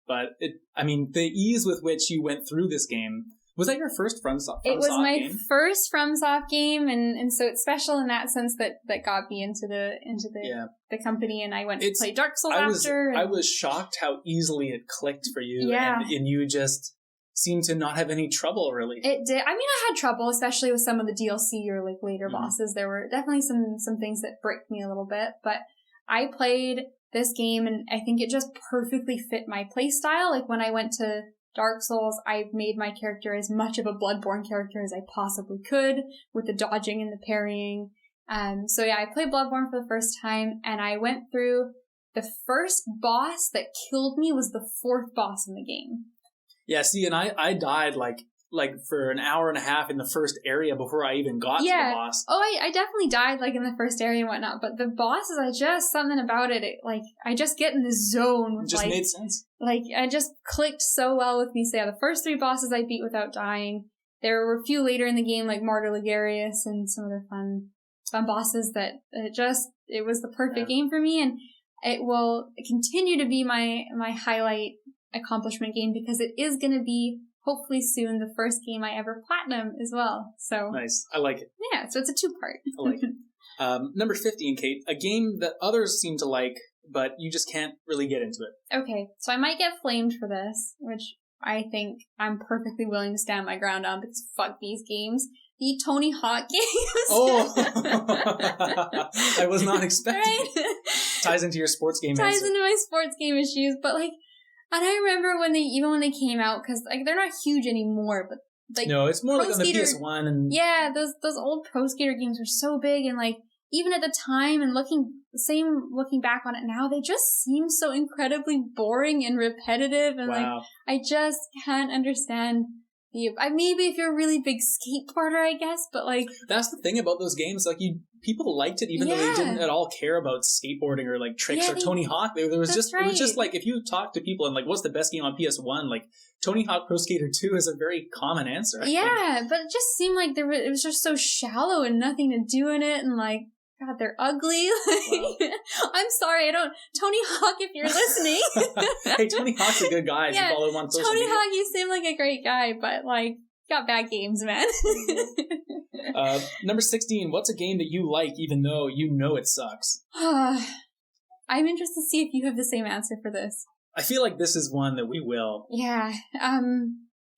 but the ease with which you went through this game. Was that your first FromSoft game? It was my first FromSoft game, and so it's special in that sense that got me into the company, and I went to play Dark Souls after. I was shocked how easily it clicked for you, and you just seemed to not have any trouble, really. It did. I had trouble, especially with some of the DLC or like later bosses. There were definitely some things that bricked me a little bit, but I played this game, and I think it just perfectly fit my playstyle. Like when I went to Dark Souls, I made my character as much of a Bloodborne character as I possibly could, with the dodging and the parrying. So yeah, I played Bloodborne for the first time, and I went through the first boss that killed me was the fourth boss in the game. Yeah, see, and I died like for an hour and a half in the first area before I even got to the boss. Oh, I definitely died like in the first area and whatnot, but the bosses, something about it, I just get in the zone. It just made sense. Like, I just clicked so well with me. So yeah, the first 3 bosses I beat without dying. There were a few later in the game, like Martyr Ligarius and some other fun bosses that it was the perfect game for me, and it will continue to be my highlight accomplishment game because it is going to be hopefully soon the first game I ever platinum as well. So nice. I like it. Yeah, so it's a 2-part. I like it. Number 15, Kate, a game that others seem to like, but you just can't really get into it. Okay, so I might get flamed for this, which I think I'm perfectly willing to stand my ground on because fuck these games. The Tony Hawk games. Oh! I was not expecting right? Ties into your sports game Ties answer. into my sports game issues, but and I remember when they came out, because Mm-hmm. they're not huge anymore, but no, it's more like on the PS1 and those old Pro Skater games were so big, and even at the time and looking back on it now, they just seem so incredibly boring and repetitive, and I just can't understand maybe if you're a really big skateboarder, I guess, but that's the thing about those games. People liked it even though they didn't at all care about skateboarding or tricks or Tony Hawk. It was just if you talk to people and what's the best game on PS1, Tony Hawk Pro Skater 2 is a very common answer. I think. But it just seemed like it was just so shallow and nothing to do in it, and God, they're ugly. Wow. I'm sorry, Tony Hawk, if you're listening. Hey, Tony Hawk's a good guy. If you follow him on social Tony media. Hawk, you seem like a great guy, but like, got bad games, man. Number 16, what's a game that you like even though you know it sucks? I'm interested to see if you have the same answer for this. I feel like this is one that we will. Yeah.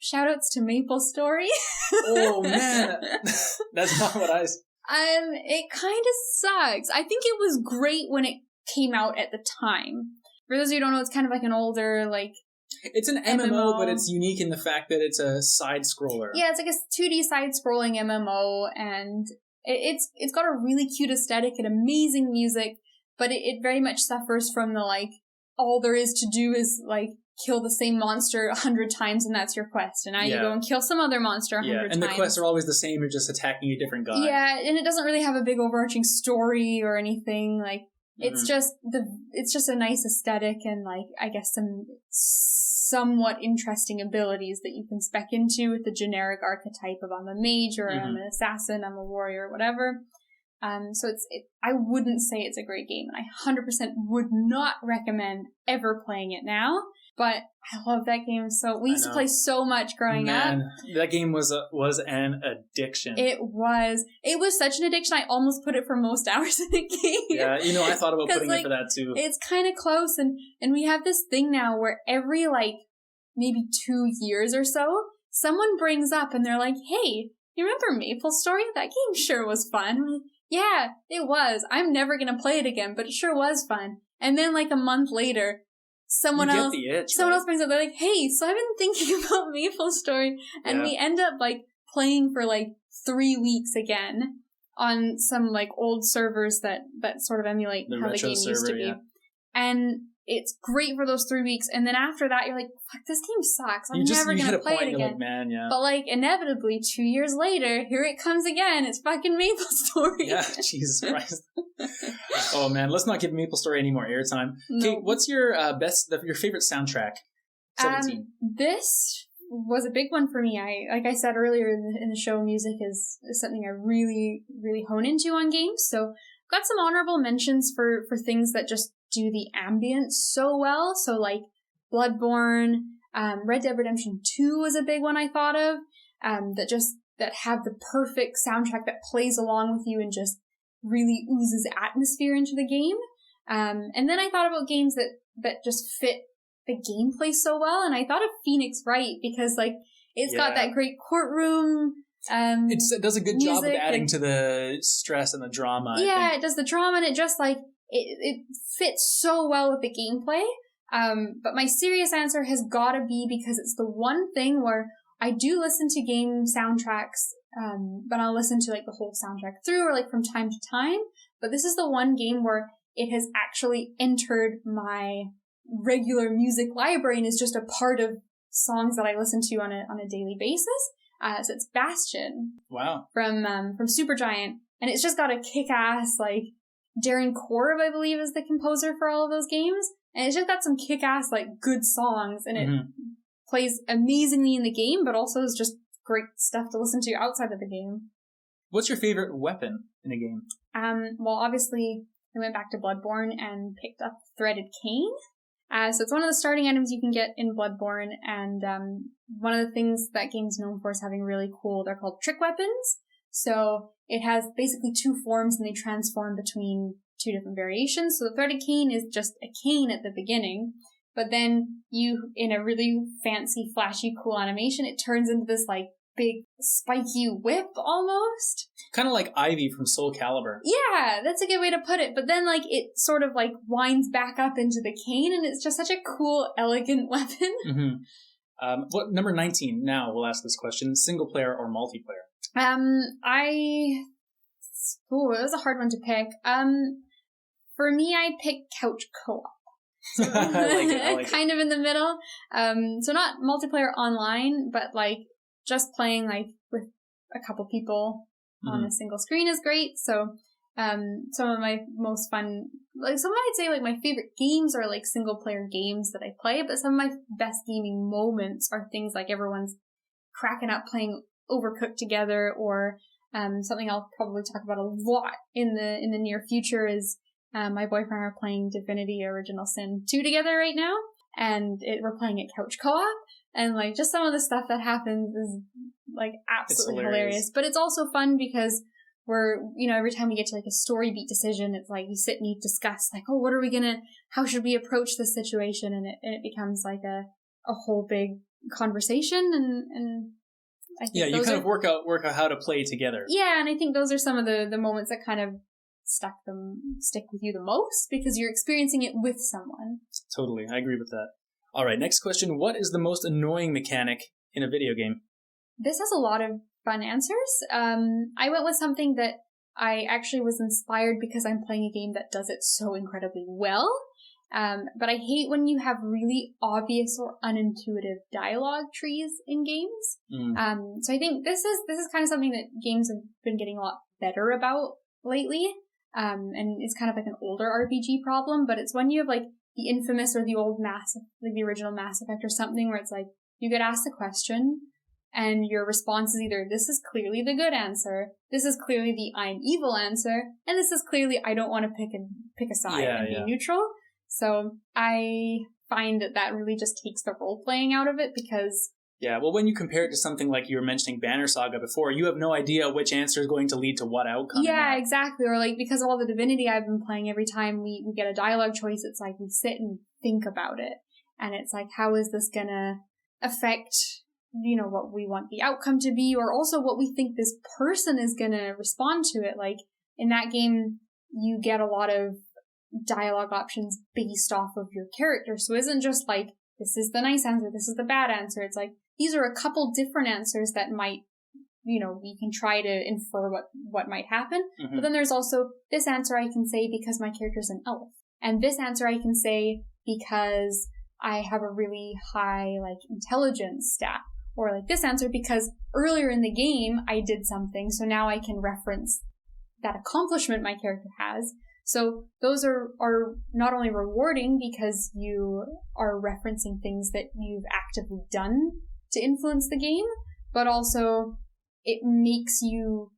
Shoutouts to Maple Story. Oh, man. That's not what I... It kind of sucks. I think it was great when it came out at the time. For those of you who don't know, it's kind of like an older, like... It's an MMO, but it's unique in the fact that it's a side-scroller. Yeah, it's like a 2D side-scrolling MMO, and it's got a really cute aesthetic and amazing music, but it very much suffers from the, like, all there is to do is, like, kill the same monster 100 times and that's your quest. And now you go and kill some other monster 100 times. And the quests are always the same. You're just attacking a different guy. Yeah, and it doesn't really have a big overarching story or anything. Like, it's just a nice aesthetic and, like, I guess some somewhat interesting abilities that you can spec into with the generic archetype of I'm a mage or I'm an assassin, I'm a warrior, whatever. So I wouldn't say it's a great game, and I 100% would not recommend ever playing it now. But I love that game. So we used to play so much growing up. That game was an addiction. It was such an addiction. I almost put it for most hours in a game. Yeah, I thought about putting it for that too. It's kind of close, and we have this thing now where every like maybe 2 years or so, someone brings up and they're like, "Hey, you remember Maple Story? That game sure was fun." We're like, yeah, it was. I'm never gonna play it again, but it sure was fun. And then like a month later, someone else brings up, they're like, "Hey, so I've been thinking about Maple Story," and we end up like playing for like 3 weeks again on some like old servers that sort of emulate how the game used to be. And it's great for those 3 weeks, and then after that, you're like, "Fuck, this game sucks. I'm never gonna play it again." Like, But like, inevitably, 2 years later, here it comes again. It's fucking Maple Story. Yeah, Jesus Christ. Oh man, let's not give Maple Story any more airtime. Okay, what's your your favorite soundtrack? 17. This was a big one for me. Like I said earlier in the show, music is something I really, really hone into on games. So got some honorable mentions for things that just do the ambience so well. So like Bloodborne, Red Dead Redemption 2 was a big one I thought of, that have the perfect soundtrack that plays along with you and just really oozes atmosphere into the game. And then I thought about games that just fit the gameplay so well, and I thought of Phoenix Wright because like it's got that great courtroom. It does a good job of adding to the stress and the drama. Yeah, it does the drama, and it just like it fits so well with the gameplay. But my serious answer has got to be because it's the one thing where I do listen to game soundtracks, but I'll listen to like the whole soundtrack through or like from time to time. But this is the one game where it has actually entered my regular music library and is just a part of songs that I listen to on a daily basis. So it's Bastion. Wow. From Supergiant, and it's just got a kick-ass like Darren Korb, I believe, is the composer for all of those games, and it's just got some kick-ass like good songs, and it plays amazingly in the game, but also is just great stuff to listen to outside of the game. What's your favorite weapon in a game? Well, obviously, I went back to Bloodborne and picked up Threaded Cane. So it's one of the starting items you can get in Bloodborne, and one of the things that game's known for is having really cool, they're called trick weapons. So it has basically 2 forms, and they transform between 2 different variations. So the Threaded Cane is just a cane at the beginning, but then you, in a really fancy, flashy, cool animation, it turns into this like big spiky whip almost. Kind of like Ivy from Soul Calibur. Yeah, that's a good way to put it. But then like it sort of like winds back up into the cane, and it's just such a cool, elegant weapon. What number 19? Now we'll ask this question: single player or multiplayer? It was a hard one to pick. For me, I picked couch co-op. So I like kind of in the middle. So not multiplayer online, but like just playing like with a couple people on a single screen is great. So some of my most fun, like some I'd say like my favorite games are like single player games that I play, but some of my best gaming moments are things like everyone's cracking up playing Overcooked together, or Something I'll probably talk about a lot in the near future is my boyfriend and I are playing Divinity Original Sin 2 together right now, and we're playing it couch co-op, and like just some of the stuff that happens is like absolutely hilarious. But it's also fun because we're, every time we get to like a story beat decision, it's like we sit and you discuss like, oh, how should we approach this situation? And it becomes like a whole big conversation, and I think you kind of work out how to play together. Yeah, and I think those are some of the moments that kind of stick with you the most because you're experiencing it with someone. Totally, I agree with that. All right, next question. What is the most annoying mechanic in a video game? This has a lot of fun answers. I went with something that I actually was inspired because I'm playing a game that does it so incredibly well. But I hate when you have really obvious or unintuitive dialogue trees in games. So I think this is kind of something that games have been getting a lot better about lately. And it's kind of like an older RPG problem, but it's when you have like the infamous or the old like the original Mass Effect or something where it's like you get asked a question and your response is either this is clearly the good answer, this is clearly the I'm evil answer, and this is clearly I don't want to pick a side and be neutral. So I find that really just takes the role playing out of it because... Yeah, well, when you compare it to something like you were mentioning Banner Saga before, you have no idea which answer is going to lead to what outcome. Yeah, exactly. Or like because of all the Divinity I've been playing, every time we get a dialogue choice, it's like we sit and think about it. And it's like, how is this going to affect, what we want the outcome to be, or also what we think this person is going to respond to it. Like in that game, you get a lot of dialogue options based off of your character. So it isn't just like, this is the nice answer, this is the bad answer. It's like, these are a couple different answers that might, we can try to infer what might happen. Mm-hmm. But then there's also this answer I can say because my character's an elf. And this answer I can say because I have a really high, like, intelligence stat. Or like this answer because earlier in the game I did something, so now I can reference that accomplishment my character has. So those are not only rewarding because you are referencing things that you've actively done to influence the game, but also it makes you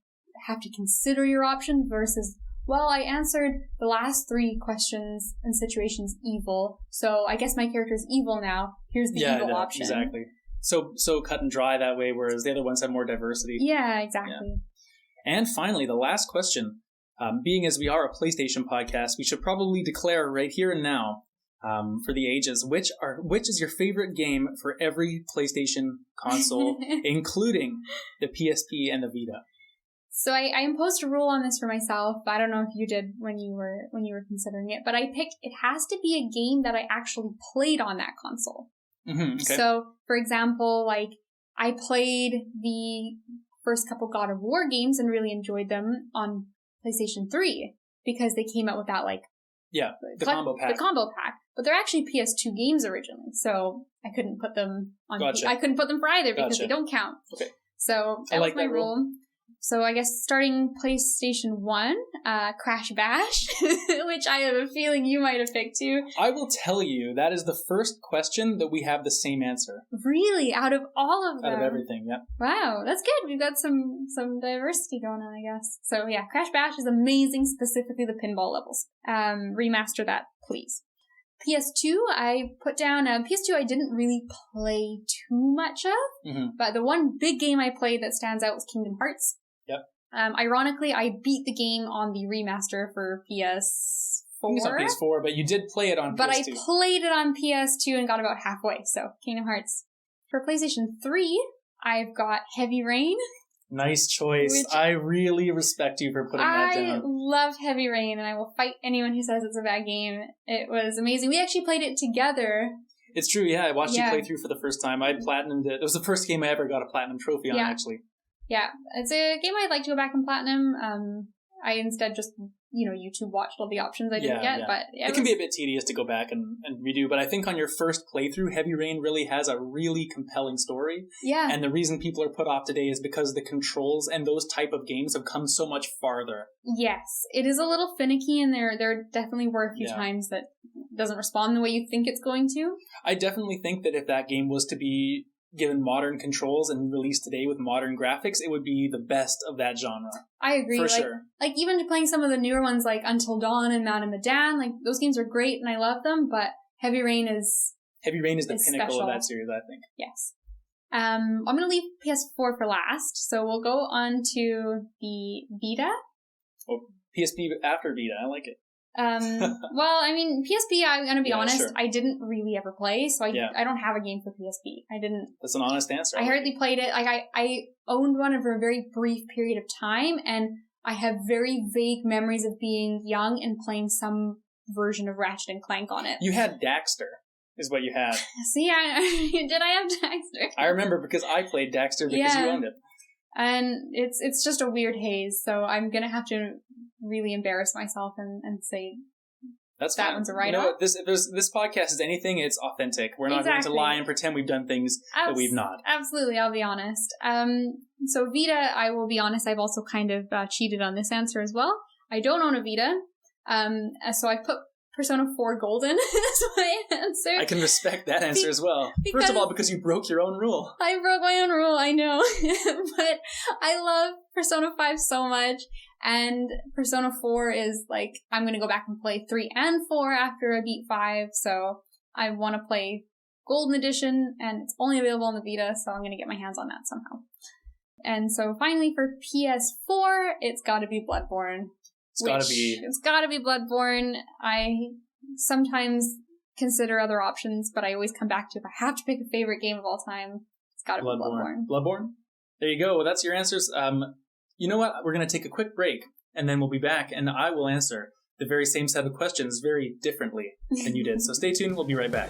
have to consider your options versus, well, I answered the last 3 questions and situations evil, so I guess my character's evil now. Here's the evil option. Exactly. So cut and dry that way, whereas the other ones have more diversity. Yeah, exactly. Yeah. And finally, the last question. Being as we are a PlayStation podcast, we should probably declare right here and now, for the ages, which is your favorite game for every PlayStation console, including the PSP and the Vita? So I imposed a rule on this for myself. I don't know if you did when you were considering it, but I picked it has to be a game that I actually played on that console. Mm-hmm, okay. So, for example, like I played the first couple God of War games and really enjoyed them on PlayStation 3 because they came out with that the combo pack. The combo pack. But they're actually PS2 games originally, so I couldn't put them on I couldn't put them for either because they don't count. Okay. So that was my rule. So I guess starting PlayStation 1, Crash Bash, which I have a feeling you might have picked too. I will tell you, that is the first question that we have the same answer. Really? Out of all of them? Out of everything, yeah. Wow, that's good. We've got some diversity going on, I guess. So yeah, Crash Bash is amazing, specifically the pinball levels. Remaster that, please. PS2, I put down, PS2 I didn't really play too much of, but the one big game I played that stands out was Kingdom Hearts. Yep. Ironically, I beat the game on the remaster for PS4. I think it's on PS4, but you did play it on PS2. But I played it on PS2 and got about halfway, so Kingdom Hearts. For PlayStation 3, I've got Heavy Rain. Nice choice. I really respect you for putting that down. I love Heavy Rain, and I will fight anyone who says it's a bad game. It was amazing. We actually played it together. It's true, yeah. I watched you play through for the first time. I platinumed it. It was the first game I ever got a platinum trophy on, actually. Yeah, it's a game I'd like to go back and platinum. I instead just, YouTube watched all the options I didn't get. But it can be a bit tedious to go back and redo. But I think on your first playthrough, Heavy Rain really has a really compelling story. Yeah. And the reason people are put off today is because the controls and those type of games have come so much farther. Yes, it is a little finicky, and there definitely were a few times that it doesn't respond the way you think it's going to. I definitely think that if that game was to be given modern controls and released today with modern graphics, it would be the best of that genre. I agree. For like, sure. Like even playing some of the newer ones like Until Dawn and Mount and Medan, like those games are great and I love them, but Heavy Rain is the pinnacle special. of that series, I think. Yes. I'm going to leave PS4 for last, so we'll go on to the Vita. Oh, PSP after Vita, I like it. Well, I mean, PSP, I'm going to be honest, sure. I didn't really ever play, so I don't have a game for PSP. I didn't. That's an honest answer. I hardly played it. Like, I owned one for a very brief period of time, and I have very vague memories of being young and playing some version of Ratchet and Clank on it. You had Daxter, is what you had. See, did I have Daxter? I remember because I played Daxter because you owned it. And it's just a weird haze, so I'm going to have to really embarrass myself and say that's that fine. One's a write-off. You know, this podcast is anything, it's authentic. We're not going to lie and pretend we've done things that we've not. Absolutely, I'll be honest. So Vita, I will be honest, I've also kind of cheated on this answer as well. I don't own a Vita, so I put Persona 4 Golden as my answer. I can respect that answer as well. First of all, because you broke your own rule. I broke my own rule, I know. But I love Persona 5 so much. And Persona 4 is like, I'm going to go back and play 3 and 4 after I beat 5. So I want to play Golden Edition, and it's only available on the Vita, so I'm going to get my hands on that somehow. And so finally for PS4, it's got to be Bloodborne. It's got to be Bloodborne. I sometimes consider other options, but I always come back to, if I have to pick a favorite game of all time, it's got to be Bloodborne. Bloodborne? There you go. Well, that's your answers. You know what? We're going to take a quick break, and then we'll be back, and I will answer the very same set of questions very differently than you did. So stay tuned. We'll be right back.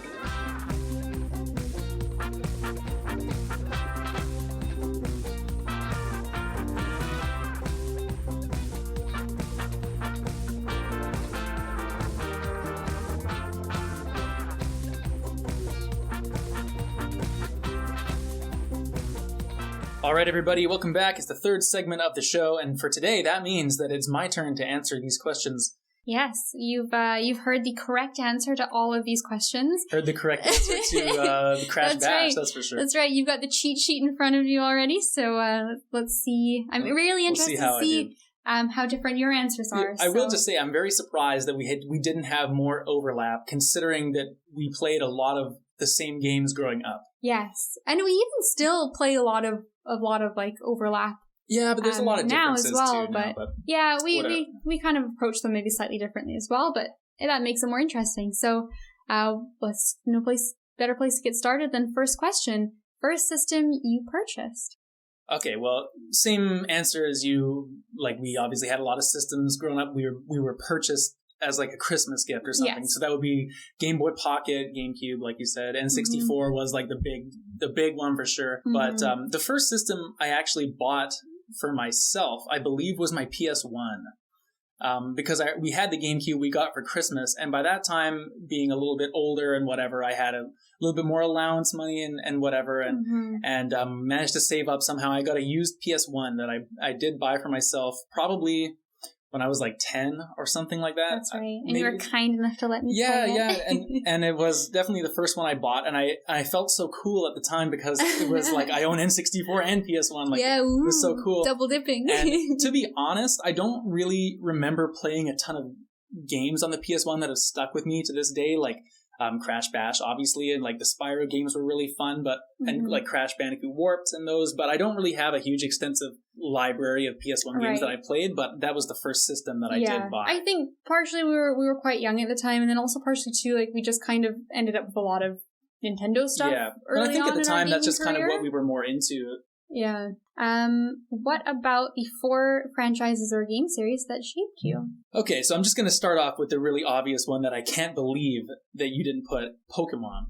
All right, everybody, welcome back. It's the third segment of the show, and for today, that means that it's my turn to answer these questions. Yes, you've heard the correct answer to all of these questions. Heard the correct answer to the Crash Bash, right. That's for sure. That's right. You've got the cheat sheet in front of you already, so let's see. I'm really interested to see how different your answers are. I will just say I'm very surprised that we didn't have more overlap, considering that we played a lot of the same games growing up. Yes, and we even still play a lot of like overlap. Yeah, but there's a lot of differences now as well. Too, but yeah, we kind of approach them maybe slightly differently as well. But that makes it more interesting. So, better place to get started than first question. First system you purchased. Okay, well, same answer as you. Like, we obviously had a lot of systems growing up. We were purchased as like a Christmas gift or something. Yes. So that would be Game Boy Pocket, GameCube, like you said. N64 was like the big one for sure. Mm-hmm. But the first system I actually bought for myself, I believe, was my PS1. Because we had the GameCube we got for Christmas, and by that time, being a little bit older and whatever, I had a little bit more allowance money and whatever, and managed to save up somehow. I got a used PS1 that I did buy for myself, probably when I was like 10 or something like that. That's right. And you were kind enough to let me play it. And it was definitely the first one I bought, and I felt so cool at the time because it was like I own N64 and PS1. Like, it was so cool. Double dipping. And to be honest, I don't really remember playing a ton of games on the PS1 that have stuck with me to this day, like Crash Bash, obviously, and like the Spyro games were really fun, and like Crash Bandicoot Warped and those, but I don't really have a huge extensive library of PS1 games that I played, but that was the first system that I did buy. I think partially we were quite young at the time, and then also partially too, like we just kind of ended up with a lot of Nintendo stuff. Yeah, and I think at the time that's just kind of what we were more into. Yeah. What about the 4 franchises or game series that shaped you? Okay, so I'm just going to start off with the really obvious one that I can't believe that you didn't put, Pokemon.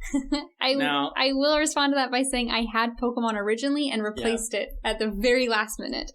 I will respond to that by saying I had Pokemon originally and replaced it at the very last minute.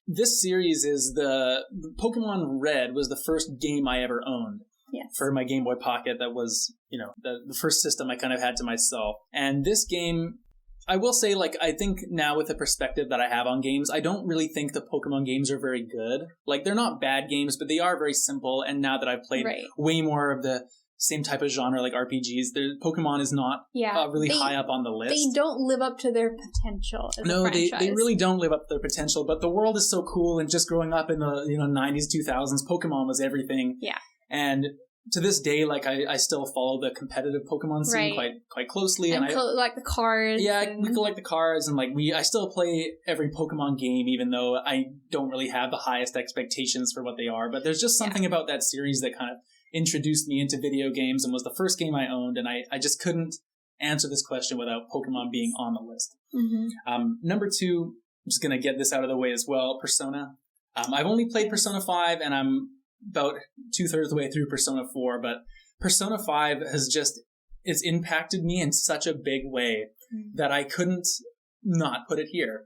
This series is the Pokemon Red was the first game I ever owned. Yes. For my Game Boy Pocket. That was, the first system I kind of had to myself. And this game, I will say, like, I think now with the perspective that I have on games, I don't really think the Pokemon games are very good. Like, they're not bad games, but they are very simple. And now that I've played way more of the same type of genre like RPGs. Pokemon is not really high up on the list. They don't live up to their potential as a franchise. They really don't live up to their potential, but the world is so cool, and just growing up in the 90s, 2000s, Pokemon was everything. Yeah. And to this day, like I still follow the competitive Pokemon scene quite closely, and I like the cards. Yeah, we collect the cards, and I still play every Pokemon game, even though I don't really have the highest expectations for what they are. But there's just something about that series that kind of introduced me into video games and was the first game I owned, and I just couldn't answer this question without Pokemon being on the list. Mm-hmm. Number 2, I'm just going to get this out of the way as well, Persona. I've only played Persona 5, and I'm about 2/3 of the way through Persona 4, but Persona 5 it's impacted me in such a big way that I couldn't not put it here.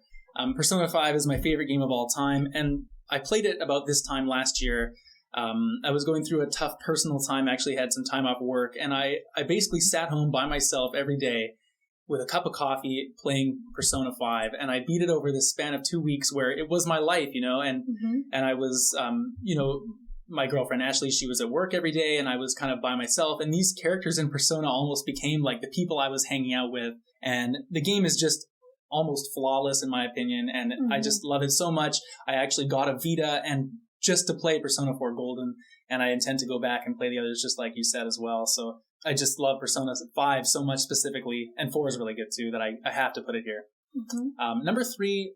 Persona 5 is my favorite game of all time, and I played it about this time last year. I was going through a tough personal time, actually had some time off work, and I basically sat home by myself every day with a cup of coffee playing Persona 5, and I beat it over this span of 2 weeks where it was my life, and I was, my girlfriend Ashley, she was at work every day, and I was kind of by myself, and these characters in Persona almost became like the people I was hanging out with, and the game is just almost flawless in my opinion, and I just love it so much. I actually got a Vita and just to play Persona 4 Golden, and I intend to go back and play the others just like you said as well. So I just love Persona 5 so much specifically, and 4 is really good too, that I have to put it here. Number 3,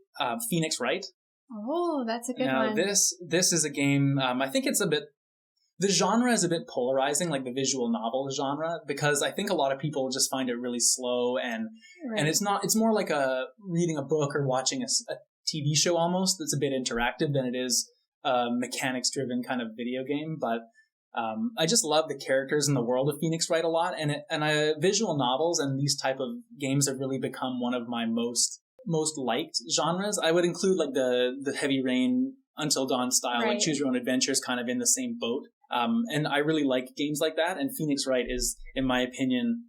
Phoenix Wright. Oh, that's a good one. This is a game, I think it's the genre is a bit polarizing, like the visual novel genre, because I think a lot of people just find it really slow, and it's more like reading a book or watching a TV show almost. It's a bit interactive than it is mechanics-driven kind of video game, but I just love the characters in the world of Phoenix Wright a lot, and visual novels and these type of games have really become one of my most liked genres. I would include like the Heavy Rain, Until Dawn style, like Choose Your Own Adventures, kind of in the same boat. And I really like games like that, and Phoenix Wright is, in my opinion,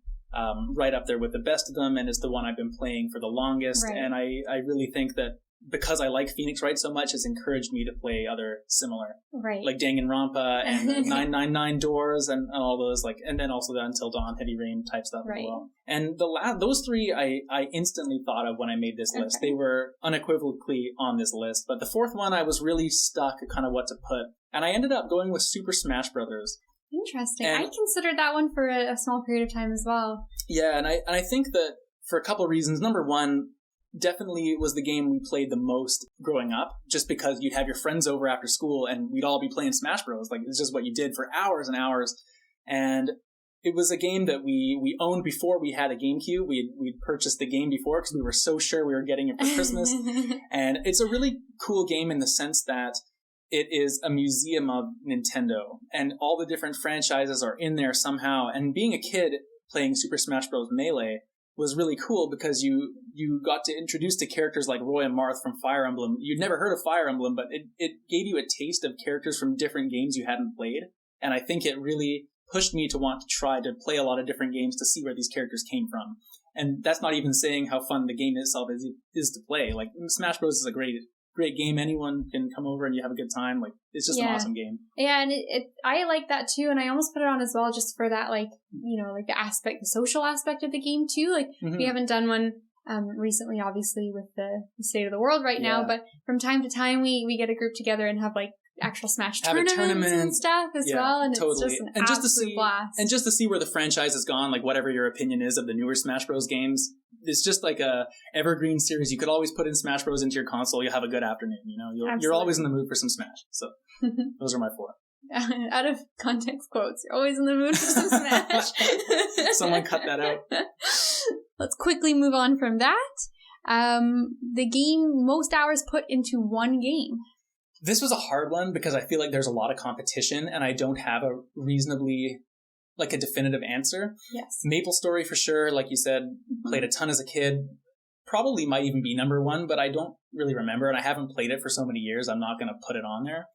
right up there with the best of them, and it's the one I've been playing for the longest, and I really think that because I like Phoenix Wright so much, has encouraged me to play other similar, like Danganronpa and 999 Doors and all those, and then also the Until Dawn, Heavy Rain type stuff as well. And those 3 I instantly thought of when I made this list. They were unequivocally on this list, but the 4th one I was really stuck kind of what to put, and I ended up going with Super Smash Brothers. Interesting. I considered that one for a small period of time as well. Yeah, and I think that for a couple of reasons. Number 1, definitely was the game we played the most growing up, just because you'd have your friends over after school and we'd all be playing Smash Bros. Like, it's just what you did for hours and hours. And it was a game that we owned before we had a GameCube. We'd purchased the game before because we were so sure we were getting it for Christmas. And it's a really cool game in the sense that it is a museum of Nintendo, and all the different franchises are in there somehow. And being a kid playing Super Smash Bros. Melee was really cool because you got to introduce to characters like Roy and Marth from Fire Emblem. You'd never heard of Fire Emblem, but it gave you a taste of characters from different games you hadn't played. And I think it really pushed me to want to try to play a lot of different games to see where these characters came from. And that's not even saying how fun the game itself is to play. Like, Smash Bros. Is a great game. Anyone can come over and you have a good time. Like, it's just an awesome game. Yeah, and I like that too, and I almost put it on as well just for that, the social aspect of the game too. Like, we haven't done one recently, obviously, with the state of the world right now, but from time to time we get a group together and have actual Smash tournaments and stuff as well, and totally. It's just an absolute blast. And just to see where the franchise has gone, like whatever your opinion is of the newer Smash Bros. Games, it's just like a evergreen series. You could always put in Smash Bros. Into your console. You'll have a good afternoon. You're always in the mood for some Smash. So those are my 4. Out of context quotes. You're always in the mood for some Smash. Someone cut that out. Let's quickly move on from that. The game most hours put into one game. This was a hard one because I feel like there's a lot of competition and I don't have a reasonably, a definitive answer. Yes. Maple Story for sure, like you said, played a ton as a kid. Probably might even be number 1, but I don't really remember, and I haven't played it for so many years, I'm not going to put it on there.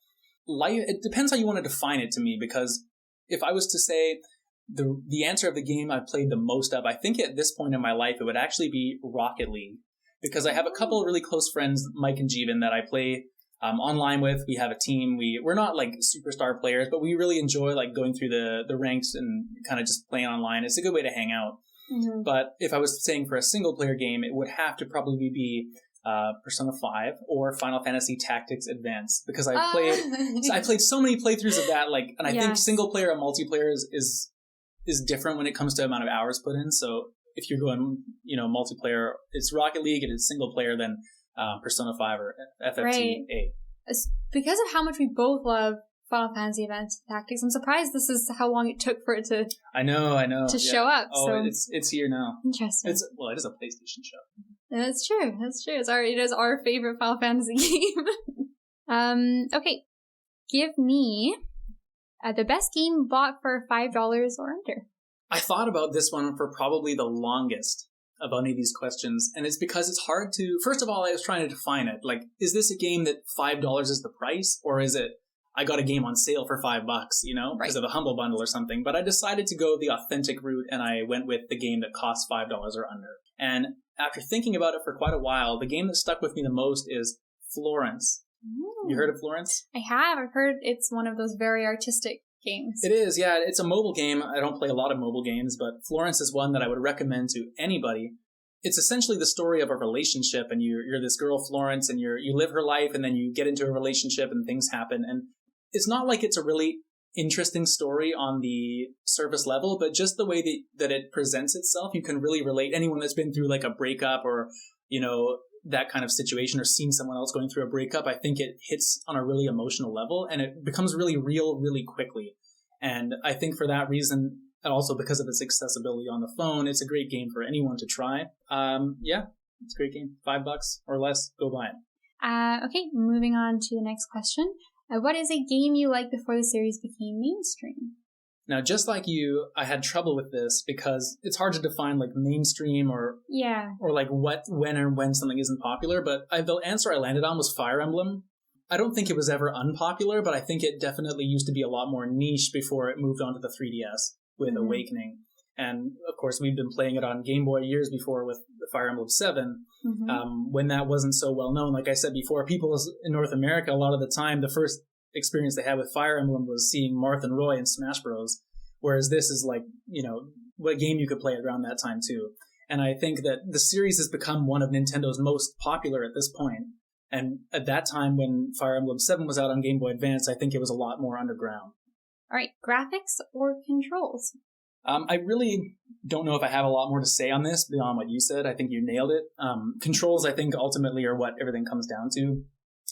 It depends how you want to define it to me, because if I was to say the answer of the game I played the most of, I think at this point in my life it would actually be Rocket League, because I have a couple of really close friends, Mike and Jeevan, that I play online with. We have a team. We're not like superstar players, but we really enjoy like going through the ranks and kind of just playing online. It's a good way to hang out. Mm-hmm. But if I was saying for a single player game, it would have to probably be Persona 5 or Final Fantasy Tactics Advance, because I played so many playthroughs of that, like, and I think single player and multiplayer is different when it comes to amount of hours put in. So if you're going, multiplayer, it's Rocket League, and it's single player, then Persona 5 or FFT8. Right. Because of how much we both love Final Fantasy Advanced Tactics, I'm surprised this is how long it took for it to I know to show up. Oh, so it's here now. Interesting. It is a PlayStation show. That's true. It is our favorite Final Fantasy game. Okay. Give me the best game bought for $5 or under. I thought about this one for probably the longest of any of these questions, and it's because it's hard to... First of all, I was trying to define it. Like, is this a game that $5 is the price, or is it I got a game on sale for $5, because of a Humble Bundle or something? But I decided to go the authentic route, and I went with the game that costs $5 or under. And after thinking about it for quite a while, the game that stuck with me the most is Florence. Ooh. You heard of Florence? I have. I've heard it's one of those very artistic games. It is, yeah. It's a mobile game. I don't play a lot of mobile games, but Florence is one that I would recommend to anybody. It's essentially the story of a relationship, and you're this girl, Florence, and you live her life, and then you get into a relationship and things happen. And it's not like it's a really interesting story on the surface level, but just the way that it presents itself, you can really relate. Anyone that's been through like a breakup or, that kind of situation, or seen someone else going through a breakup, I think it hits on a really emotional level, and it becomes really real really quickly. And I think for that reason, and also because of its accessibility on the phone, it's a great game for anyone to try. It's a great game. $5 or less, go buy it. Okay, moving on to the next question. What is a game you liked before the series became mainstream? Now, just like you, I had trouble with this because it's hard to define like mainstream or like when something isn't popular. But the answer I landed on was Fire Emblem. I don't think it was ever unpopular, but I think it definitely used to be a lot more niche before it moved on to the 3DS with Awakening. And of course, we've been playing it on Game Boy years before with Fire Emblem 7, when that wasn't so well known. Like I said before, people in North America, a lot of the time, the first experience they had with Fire Emblem was seeing Marth and Roy in Smash Bros. Whereas this is like, what game you could play around that time too. And I think that the series has become one of Nintendo's most popular at this point. And at that time, when Fire Emblem 7 was out on Game Boy Advance, I think it was a lot more underground. All right, graphics or controls? I really don't know if I have a lot more to say on this beyond what you said. I think you nailed it. Controls, I think, ultimately are what everything comes down to.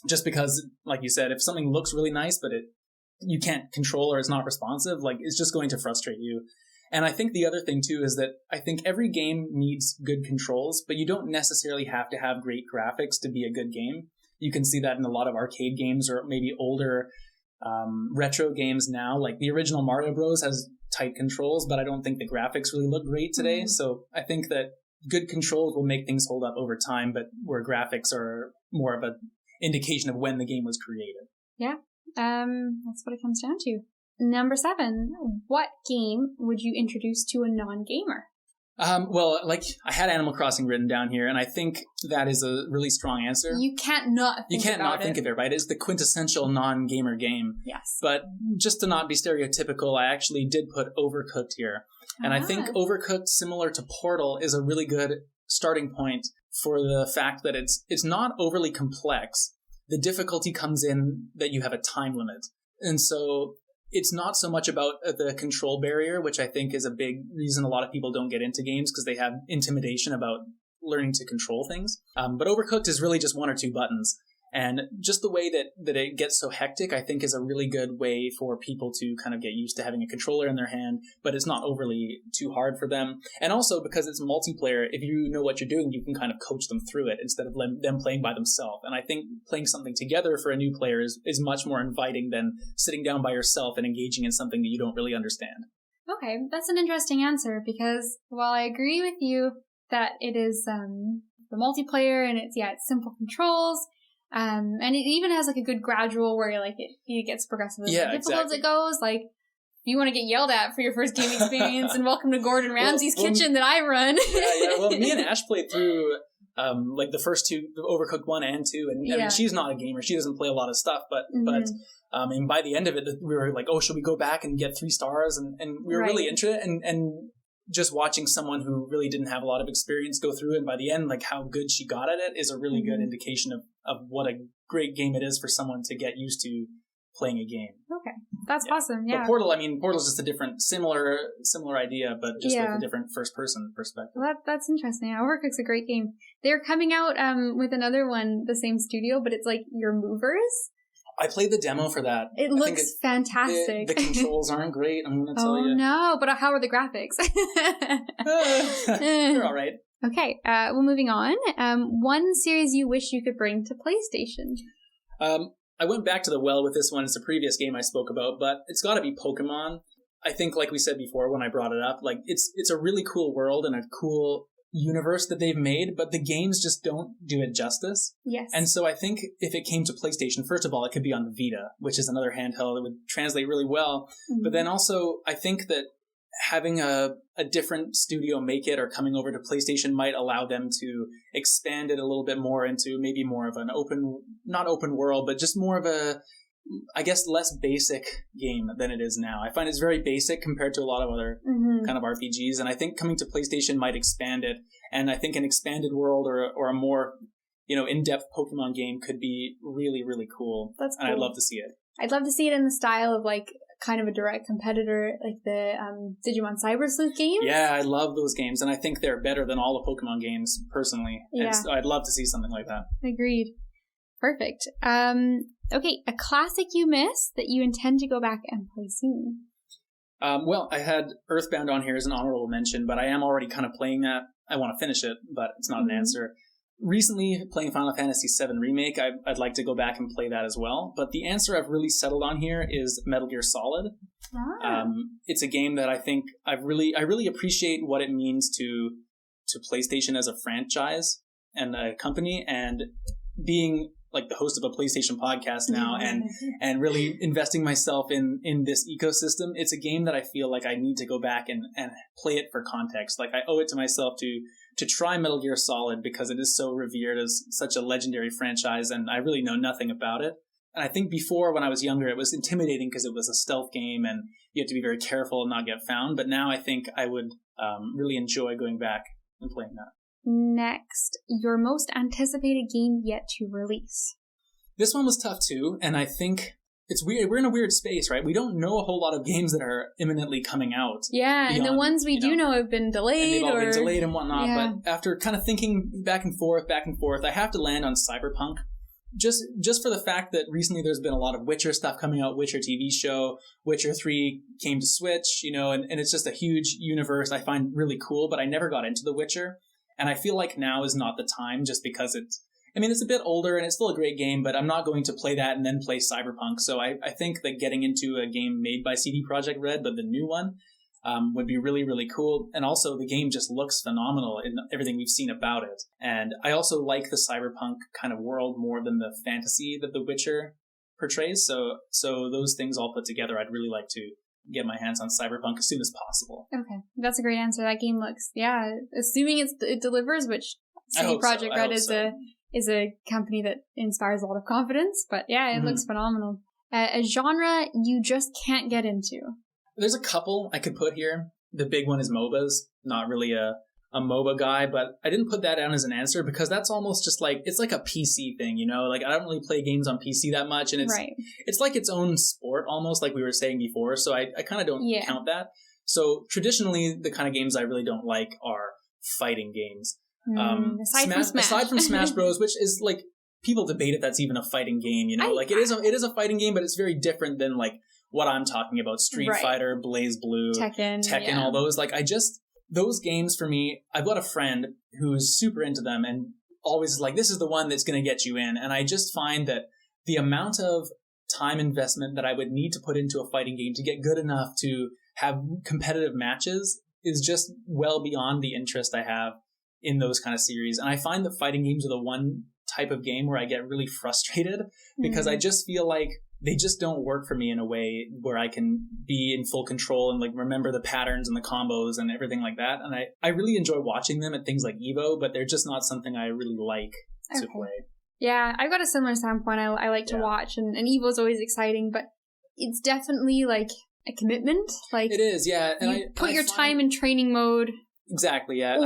Just because, like you said, if something looks really nice, but you can't control or it's not responsive, like it's just going to frustrate you. And I think the other thing, too, is that I think every game needs good controls, but you don't necessarily have to have great graphics to be a good game. You can see that in a lot of arcade games or maybe older retro games now. Like the original Mario Bros. Has tight controls, but I don't think the graphics really look great today. Mm-hmm. So I think that good controls will make things hold up over time, but where graphics are more of an indication of when the game was created. Yeah, that's what it comes down to. Number 7, what game would you introduce to a non-gamer? Well, like I had Animal Crossing written down here, and I think that is a really strong answer. You can't not think of it, right? It's the quintessential non-gamer game. Yes. But just to not be stereotypical, I actually did put Overcooked here. And I think Overcooked, similar to Portal, is a really good starting point for the fact that it's not overly complex. The difficulty comes in that you have a time limit. And so it's not so much about the control barrier, which I think is a big reason a lot of people don't get into games, because they have intimidation about learning to control things. But Overcooked is really just 1 or 2 buttons. And just the way that it gets so hectic, I think, is a really good way for people to kind of get used to having a controller in their hand, but it's not overly too hard for them. And also, because it's multiplayer, if you know what you're doing, you can kind of coach them through it instead of them playing by themselves. And I think playing something together for a new player is much more inviting than sitting down by yourself and engaging in something that you don't really understand. Okay, that's an interesting answer, because while I agree with you that it is the multiplayer and it's simple controls, and it even has like a good gradual where it gets progressively difficult as it goes. Like, if you want to get yelled at for your first game experience, and welcome to Gordon Ramsay's kitchen that I run. Well, me and Ash played through like the first two, Overcooked 1 and 2. And I mean, she's not a gamer. She doesn't play a lot of stuff, but and by the end of it, we were like, oh, should we go back and get 3 stars? And we were really into it. And just watching someone who really didn't have a lot of experience go through it, and by the end, like how good she got at it is a really good indication of what a great game it is for someone to get used to playing a game. Okay. That's awesome. Yeah. But Portal's just a different, similar idea, but just with a different first person perspective. Well, that's interesting. Overcooked's a great game. They're coming out with another one, the same studio, but it's like your movers. I played the demo for that. It looks fantastic. The controls aren't great, I'm going to tell you. Oh, no. But how are the graphics? They're all right. Okay. Well, moving on. One series you wish you could bring to PlayStation? I went back to the well with this one. It's a previous game I spoke about, but it's got to be Pokemon. I think, like we said before when I brought it up, like it's a really cool world and a cool universe that they've made, but the games just don't do it justice. Yes. And so I think if it came to PlayStation, first of all, it could be on the Vita, which is another handheld that would translate really well. But then also, I think that having a different studio make it or coming over to PlayStation might allow them to expand it a little bit more into maybe more of an not open world, but just more of a, I guess, less basic game than it is now. I find it's very basic compared to a lot of other kind of RPGs, and I think coming to PlayStation might expand it. And I think an expanded world or a more, in-depth Pokemon game could be really, really cool. That's cool. And I'd love to see it. I'd love to see it in the style of like kind of a direct competitor, like the Digimon Cyber Sleuth games. Yeah, I love those games, and I think they're better than all the Pokemon games, personally. Yeah. And so I'd love to see something like that. Agreed. Perfect. Okay, a classic you miss that you intend to go back and play soon? Well, I had Earthbound on here as an honorable mention, but I am already kind of playing that. I want to finish it, but it's not an answer. Recently, playing Final Fantasy VII Remake, I'd like to go back and play that as well. But the answer I've really settled on here is Metal Gear Solid. It's a game that I think I really appreciate what it means to PlayStation as a franchise and a company, and being like the host of a PlayStation podcast now and really investing myself in this ecosystem. It's a game that I feel like I need to go back and play it for context. Like I owe it to myself to try Metal Gear Solid because it is so revered as such a legendary franchise, and I really know nothing about it. And I think before, when I was younger, it was intimidating because it was a stealth game and you have to be very careful and not get found. But now I think I would really enjoy going back and playing that. Next, your most anticipated game yet to release. This one was tough too, and I think it's weird. We're in a weird space, right? We don't know a whole lot of games that are imminently coming out. Yeah, beyond, and the ones we do know have been delayed. And they've all been delayed and whatnot. Yeah. But after kind of thinking back and forth, I have to land on Cyberpunk. Just for the fact that recently there's been a lot of Witcher stuff coming out, Witcher TV show, Witcher 3 came to Switch, and it's just a huge universe I find really cool, but I never got into The Witcher. And I feel like now is not the time, just because it's a bit older and it's still a great game, but I'm not going to play that and then play Cyberpunk. So I think that getting into a game made by CD Projekt Red, but the new one, would be really, really cool. And also the game just looks phenomenal in everything we've seen about it. And I also like the Cyberpunk kind of world more than the fantasy that The Witcher portrays. So those things all put together, I'd really like to get my hands on Cyberpunk as soon as possible. Okay, that's a great answer. That game looks, assuming it delivers, which CD Projekt Red is a company that inspires a lot of confidence. But it looks phenomenal. A genre you just can't get into. There's a couple I could put here. The big one is MOBAs. Not really a MOBA guy, but I didn't put that down as an answer because that's almost just like, it's like a PC thing, Like I don't really play games on PC that much, and it's like its own sport almost, like we were saying before, so I kind of don't count that. So traditionally, the kind of games I really don't like are fighting games. Aside from Smash Bros, which is like, people debate if that's even a fighting game, Like it is a fighting game, but it's very different than like what I'm talking about, Street Fighter, BlazBlue, Tekken, all those. Like those games for me, I've got a friend who's super into them and always is like, this is the one that's going to get you in. And I just find that the amount of time investment that I would need to put into a fighting game to get good enough to have competitive matches is just well beyond the interest I have in those kind of series. And I find that fighting games are the one type of game where I get really frustrated because I just feel like they just don't work for me in a way where I can be in full control and like remember the patterns and the combos and everything like that. And I really enjoy watching them at things like Evo, but they're just not something I really like to play. Yeah, I've got a similar standpoint. I like to watch, and Evo's always exciting, but it's definitely like a commitment. Like it is, yeah. And you put your time in training mode. Exactly, yeah.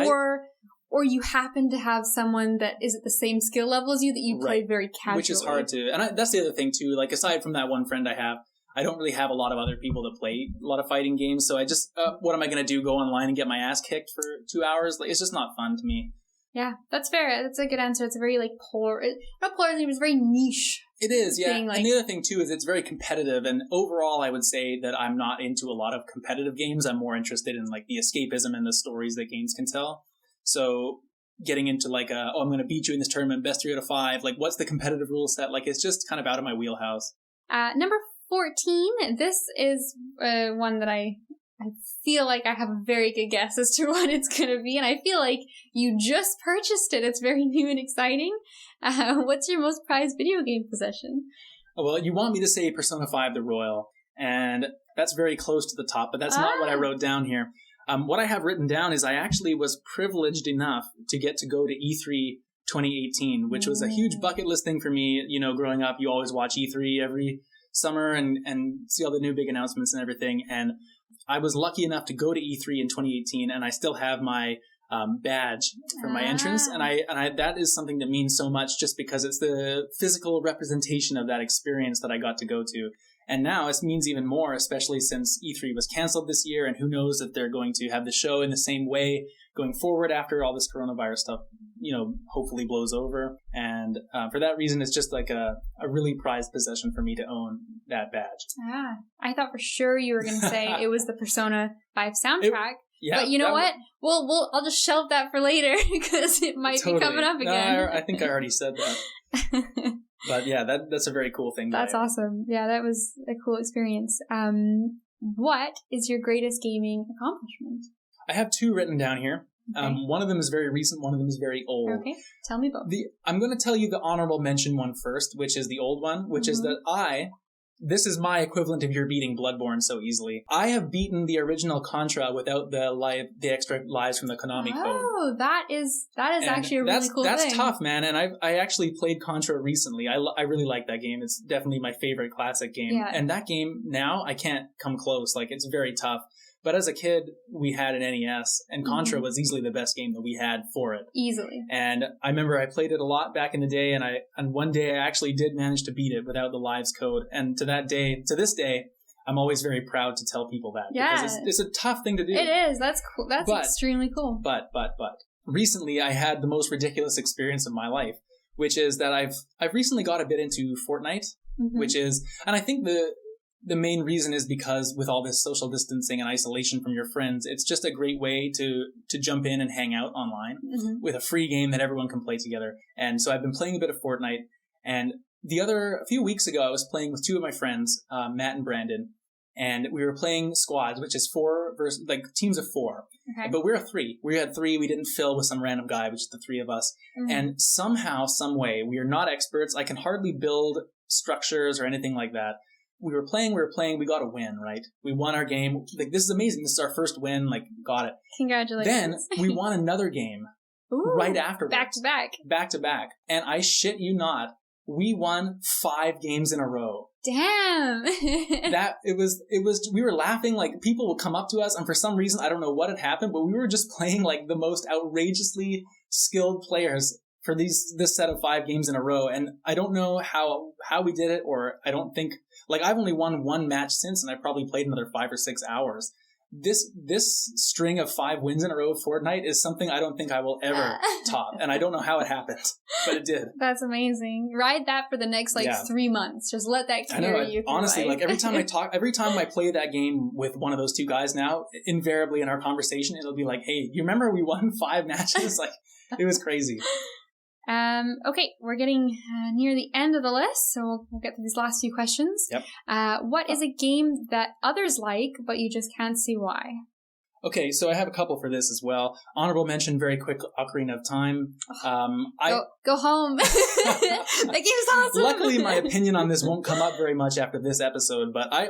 Or you happen to have someone that is at the same skill level as you that you play very casually. Which is hard to. And that's the other thing, too. Like, aside from that one friend I have, I don't really have a lot of other people to play a lot of fighting games. So I just, what am I going to do? Go online and get my ass kicked for 2 hours? Like, it's just not fun to me. Yeah, that's fair. That's a good answer. It's a very, like, not polar, it's very niche. It is, yeah. Thing, like, and the other thing, too, is it's very competitive. And overall, I would say that I'm not into a lot of competitive games. I'm more interested in, like, the escapism and the stories that games can tell. So getting into like I'm going to beat you in this tournament, best 3 out of 5. Like, what's the competitive rule set? Like, it's just kind of out of my wheelhouse. Number 14. This is one that I feel like I have a very good guess as to what it's going to be, and I feel like you just purchased it. It's very new and exciting. What's your most prized video game possession? Well, you want me to say Persona 5 The Royal, and that's very close to the top, but that's not what I wrote down here. What I have written down is I actually was privileged enough to get to go to E3 2018, which was a huge bucket list thing for me. You know, growing up, you always watch E3 every summer and see all the new big announcements and everything. And I was lucky enough to go to E3 in 2018, and I still have my badge for my entrance. And I that is something that means so much just because it's the physical representation of that experience that I got to go to. And now it means even more, especially since E3 was canceled this year, and who knows if they're going to have the show in the same way going forward after all this coronavirus stuff, you know, hopefully blows over. And for that reason, it's just like a really prized possession for me to own that badge. I thought for sure you were going to say it was the Persona 5 soundtrack. But you know what? I'll just shelve that for later because it might be coming up again. No, I think I already said that. But yeah, that's a very cool thing. That's awesome. Yeah, that was a cool experience. What is your greatest gaming accomplishment? I have 2 written down here. Okay. One of them is very recent, one of them is very old. Okay, tell me both. I'm going to tell you the honorable mention one first, which is the old one, which is that this is my equivalent of your beating Bloodborne so easily. I have beaten the original Contra without the extra lives from the Konami code. Oh, that is actually a really cool thing. That's tough, man. And I actually played Contra recently. I really like that game. It's definitely my favorite classic game. Yeah. And that game now, I can't come close. Like, it's very tough. But as a kid, we had an NES, and Contra was easily the best game that we had for it. Easily. And I remember I played it a lot back in the day, and one day I actually did manage to beat it without the lives code. And to this day, I'm always very proud to tell people that. Yeah. Because it's a tough thing to do. It is. That's cool. That's extremely cool. But recently I had the most ridiculous experience of my life, which is that I've recently got a bit into Fortnite, which is, and I think the main reason is because with all this social distancing and isolation from your friends, it's just a great way to jump in and hang out online with a free game that everyone can play together. And so I've been playing a bit of Fortnite. And a few weeks ago, I was playing with 2 of my friends, Matt and Brandon, and we were playing squads, which is 4 versus like teams of 4. Okay. But we were 3. We had 3. We didn't fill with some random guy, which is the 3 of us. And somehow, some way, we are not experts. I can hardly build structures or anything like that. We were playing, we got a win, right? We won our game. Like, this is amazing. This is our first win. Like, got it. Congratulations. Then we won another game right afterwards. Back to back. And I shit you not, we won 5 games in a row. Damn. We were laughing, like, people would come up to us, and for some reason, I don't know what had happened, but we were just playing like the most outrageously skilled players for this set of 5 games in a row. And I don't know how we did it, or I don't think, like, I've only won 1 match since, and I probably played another 5 or 6 hours. This string of 5 wins in a row of Fortnite is something I don't think I will ever top, and I don't know how it happened, but it did. That's amazing. Ride that for the next 3 months. Just let that carry you through honestly, life. Like, every time I play that game with one of those 2 guys now, invariably in our conversation, it'll be like, "Hey, you remember we won 5 matches?" Like, it was crazy. Okay, we're getting near the end of the list, so we'll get to these last few questions. Yep. What is a game that others like, but you just can't see why? Okay, so I have a couple for this as well. Honorable mention, very quick, Ocarina of Time. Go home. That game's awesome. Luckily, my opinion on this won't come up very much after this episode, but I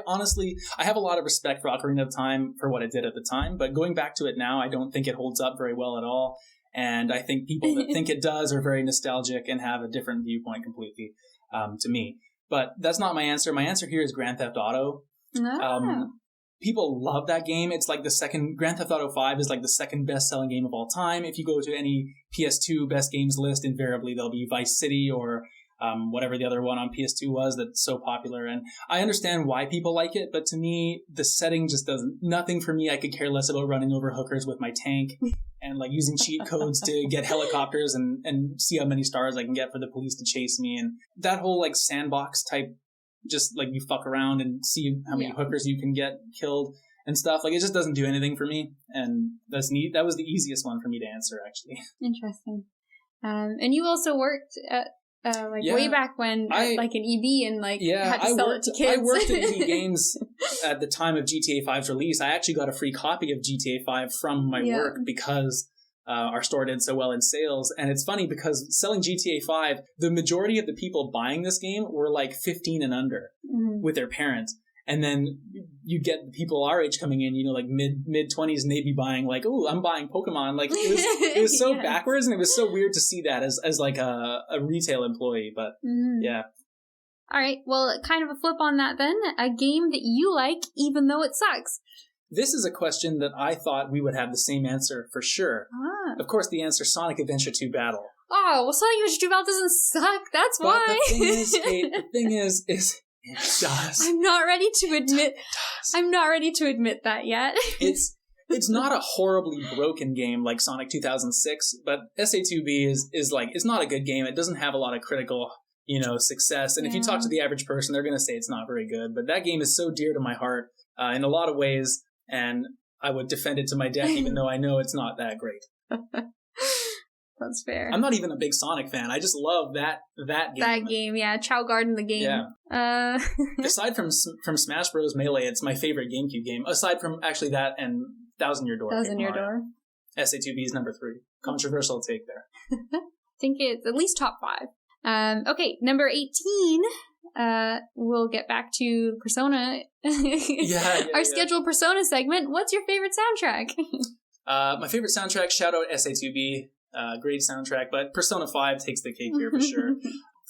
have a lot of respect for Ocarina of Time for what it did at the time, but going back to it now, I don't think it holds up very well at all, and I think people that think it does are very nostalgic and have a different viewpoint completely, to me. But that's not my answer. My answer here is Grand Theft Auto. People love that game. It's like Grand Theft Auto 5 is like the second best-selling game of all time. If you go to any PS2 best games list, invariably there'll be Vice City or whatever the other one on PS2 was that's so popular. And I understand why people like it, but to me, the setting just does nothing for me. I could care less about running over hookers with my tank and like using cheat codes to get helicopters and see how many stars I can get for the police to chase me. And that whole like sandbox type, just like you fuck around and see how many hookers you can get killed and stuff. Like it just doesn't do anything for me. And that's neat. That was the easiest one for me to answer, actually. Interesting. And you also worked at way back when like an EB and had to sell it to kids. I worked at EB Games at the time of GTA 5's release. I actually got a free copy of GTA 5 from my work because our store did so well in sales. And it's funny because selling GTA 5, the majority of the people buying this game were like 15 and under with their parents. And then you get people our age coming in, like mid-20s, and they'd be buying like, oh, I'm buying Pokemon. Like it was so backwards, and it was so weird to see that as like a retail employee. But yeah. All right. Well, kind of a flip on that then. A game that you like, even though it sucks. This is a question that I thought we would have the same answer for sure. Of course, the answer, Sonic Adventure 2 Battle. Oh, well, Sonic Adventure 2 Battle doesn't suck. That's why. The thing is, Kate, it does. I'm not ready to admit that yet. It's not a horribly broken game like Sonic 2006, but SA2B is like, it's not a good game. It doesn't have a lot of critical, success. And if you talk to the average person, they're going to say it's not very good. But that game is so dear to my heart in a lot of ways, and I would defend it to my death, even though I know it's not that great. That's fair. I'm not even a big Sonic fan. I just love that game. That game, yeah. Chow Garden, the game. Yeah. Aside from Smash Bros. Melee, it's my favorite GameCube game. Aside from actually that and Thousand Year Door. Thousand Year Door. SA2B is number 3. Controversial take there. I think it's at least top 5. Okay, number 18. We'll get back to Persona. Our scheduled Persona segment. What's your favorite soundtrack? My favorite soundtrack, shout out SA2B. Great soundtrack, but Persona 5 takes the cake here for sure.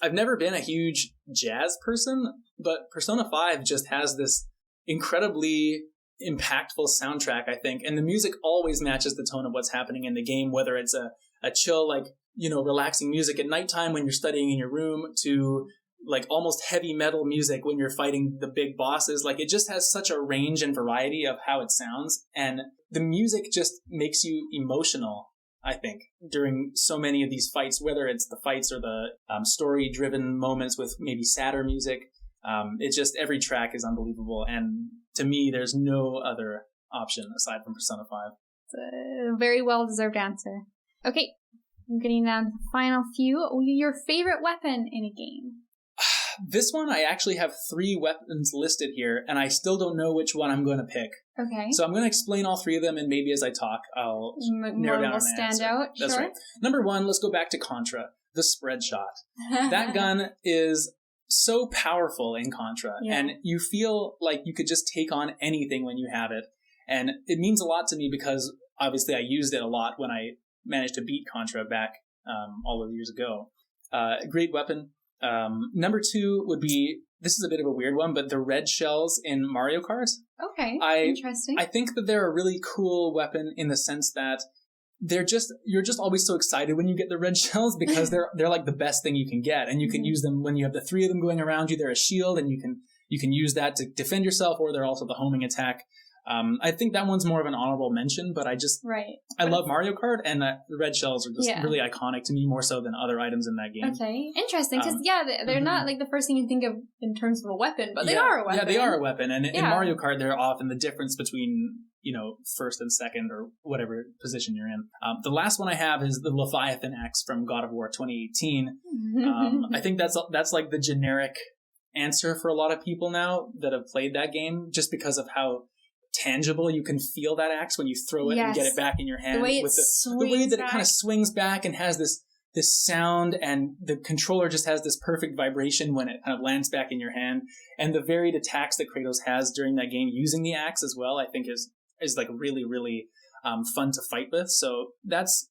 I've never been a huge jazz person, but Persona 5 just has this incredibly impactful soundtrack, I think, and the music always matches the tone of what's happening in the game, whether it's a chill, relaxing music at nighttime when you're studying in your room to like almost heavy metal music when you're fighting the big bosses. Like it just has such a range and variety of how it sounds, and the music just makes you emotional, I think, during so many of these fights, whether it's the fights or the story-driven moments with maybe sadder music. It's just every track is unbelievable. And to me, there's no other option aside from Persona 5. It's a very well-deserved answer. Okay, I'm getting down to the final few. Your favorite weapon in a game? This one, I actually have 3 weapons listed here, and I still don't know which one I'm going to pick. Okay. So I'm going to explain all 3 of them, and maybe as I talk, I'll narrow down an answer. Out. That's sure. right. Number 1, let's go back to Contra, the spread shot. That gun is so powerful in Contra, and you feel like you could just take on anything when you have it. And it means a lot to me because, obviously, I used it a lot when I managed to beat Contra back all those years ago. Great weapon. Number 2 would be, this is a bit of a weird one, but the red shells in Mario Kart. Okay, interesting. I think that they're a really cool weapon in the sense that you're just always so excited when you get the red shells because they're like the best thing you can get, and you can use them when you have the 3 of them going around you. They're a shield, and you can use that to defend yourself, or they're also the homing attack. I think that one's more of an honorable mention, but I love Mario Kart, and the red shells are just really iconic to me, more so than other items in that game. Okay, interesting, because they're not like the first thing you think of in terms of a weapon, but they are a weapon. Yeah, they are a weapon, and in Mario Kart, they're often the difference between, first and second, or whatever position you're in. The last one I have is the Leviathan axe from God of War 2018. I think that's like the generic answer for a lot of people now that have played that game, just because of how tangible. You can feel that axe when you throw it and get it back in your hand. The way it kind of swings back and has this sound, and the controller just has this perfect vibration when it kind of lands back in your hand. And the varied attacks that Kratos has during that game using the axe as well, I think is like really, really fun to fight with. So that's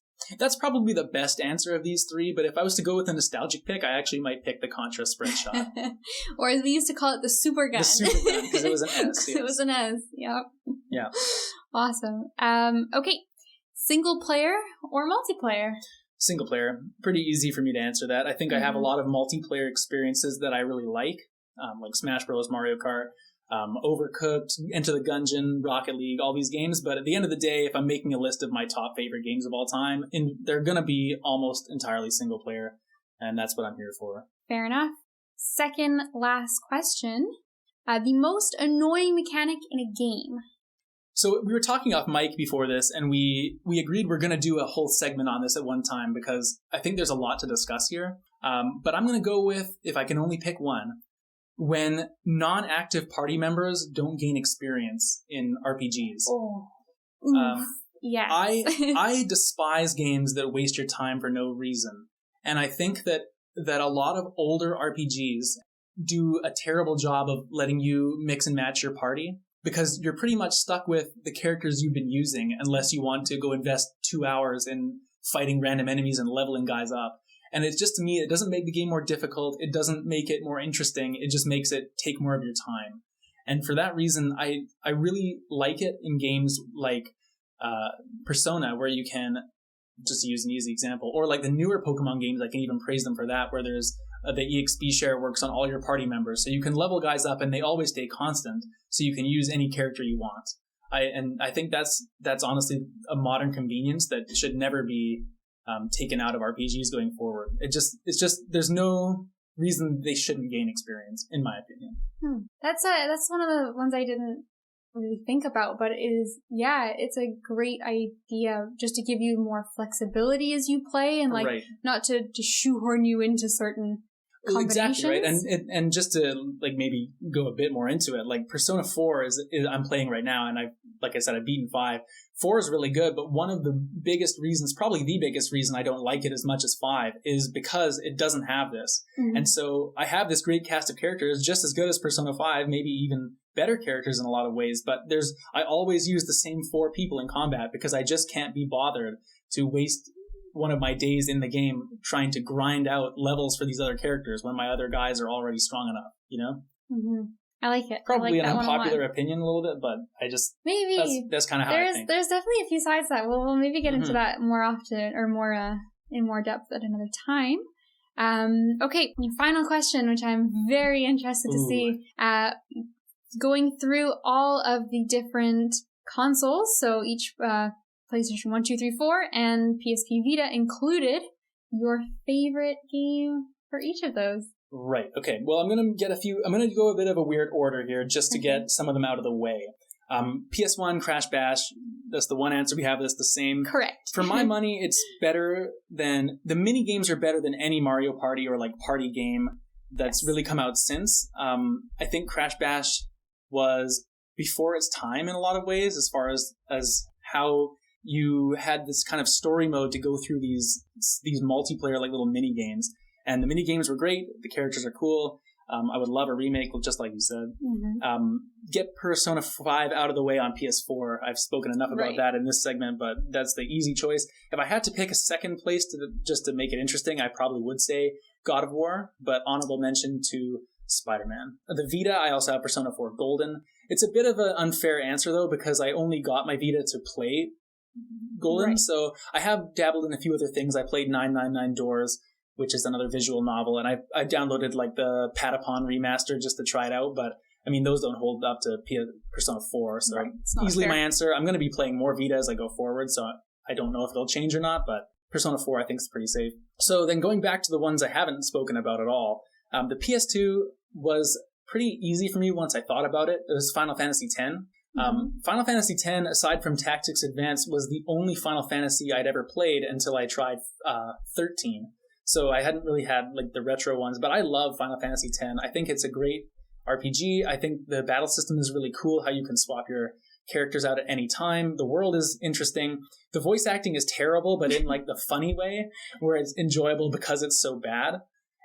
probably the best answer of these three. But if I was to go with a nostalgic pick, I actually might pick the Contra spread shot. Or as we used to call it, the super gun. The super gun, because it was an S. Yes. It was an S, yep. Yeah. Awesome. Okay, single player or multiplayer? Single player. Pretty easy for me to answer that. I think I have a lot of multiplayer experiences that I really like Smash Bros, Mario Kart, Overcooked, Enter the Gungeon, Rocket League, all these games. But at the end of the day, if I'm making a list of my top favorite games of all time, they're going to be almost entirely single player. And that's what I'm here for. Fair enough. Second last question. The most annoying mechanic in a game. So we were talking off mic before this, and we agreed we're going to do a whole segment on this at one time because I think there's a lot to discuss here. But I'm going to go with, if I can only pick one, when non-active party members don't gain experience in RPGs. Oh. Yes. I despise games that waste your time for no reason. And I think that a lot of older RPGs do a terrible job of letting you mix and match your party, because you're pretty much stuck with the characters you've been using unless you want to go invest 2 hours in fighting random enemies and leveling guys up. And it's just, to me, it doesn't make the game more difficult. It doesn't make it more interesting. It just makes it take more of your time. And for that reason, I really like it in games like Persona, where you can, just to use an easy example, or like the newer Pokemon games, I can even praise them for that, where there's the EXP share works on all your party members. So you can level guys up and they always stay constant. So you can use any character you want. I think that's honestly a modern convenience that should never be taken out of RPGs going forward. It's just there's no reason they shouldn't gain experience, in my opinion. That's one of the ones I didn't really think about, but it's a great idea just to give you more flexibility as you play, and not to shoehorn you into certain combinations. Exactly, right. And just to maybe go a bit more into it, like Persona 4 is I'm playing right now, and I've beaten 5. 4 is really good, but one of the biggest reasons, probably the biggest reason I don't like it as much as 5 is because it doesn't have this. Mm-hmm. And so I have this great cast of characters, just as good as Persona 5, maybe even better characters in a lot of ways, but I always use the same 4 people in combat because I just can't be bothered to waste one of my days in the game trying to grind out levels for these other characters when my other guys are already strong enough, you know? Mm-hmm. I like it. Probably an unpopular opinion a little bit, but maybe that's kind of how I think. There's definitely a few sides to that. We'll maybe get into that more often, or more in more depth at another time. Okay, final question, which I'm very interested to see. Going through all of the different consoles, so each PlayStation 1, 2, 3, 4, and PSP Vita included, your favorite game for each of those. Right. Okay. Well, I'm going to go a bit of a weird order here just to get some of them out of the way. PS1, Crash Bash, that's the one answer we have that's the same. Correct. For my money, it's better than, the mini games are better than any Mario Party or party game that's really come out since. I think Crash Bash was before its time in a lot of ways, as far as how you had this kind of story mode to go through these multiplayer little mini games. And the mini games were great. The characters are cool. I would love a remake, just like you said. Mm-hmm. Get Persona 5 out of the way on PS4. I've spoken enough about that in this segment, but that's the easy choice. If I had to pick a second place just to make it interesting, I probably would say God of War, but honorable mention to Spider-Man. The Vita, I also have Persona 4 Golden. It's a bit of an unfair answer, though, because I only got my Vita to play Golden, so I have dabbled in a few other things. I played 999 Doors, which is another visual novel, and I downloaded the Patapon remaster just to try it out, but I mean, those don't hold up to Persona 4, so easily fair. My answer. I'm going to be playing more Vita as I go forward, so I don't know if it'll change or not, but Persona 4 I think is pretty safe. So then going back to the ones I haven't spoken about at all, the PS2 was pretty easy for me once I thought about it. It was Final Fantasy X. Final Fantasy X, aside from Tactics Advance, was the only Final Fantasy I'd ever played until I tried 13. So I hadn't really had the retro ones, but I love Final Fantasy X. I think it's a great RPG. I think the battle system is really cool, how you can swap your characters out at any time. The world is interesting. The voice acting is terrible, but in like the funny way, where it's enjoyable because it's so bad.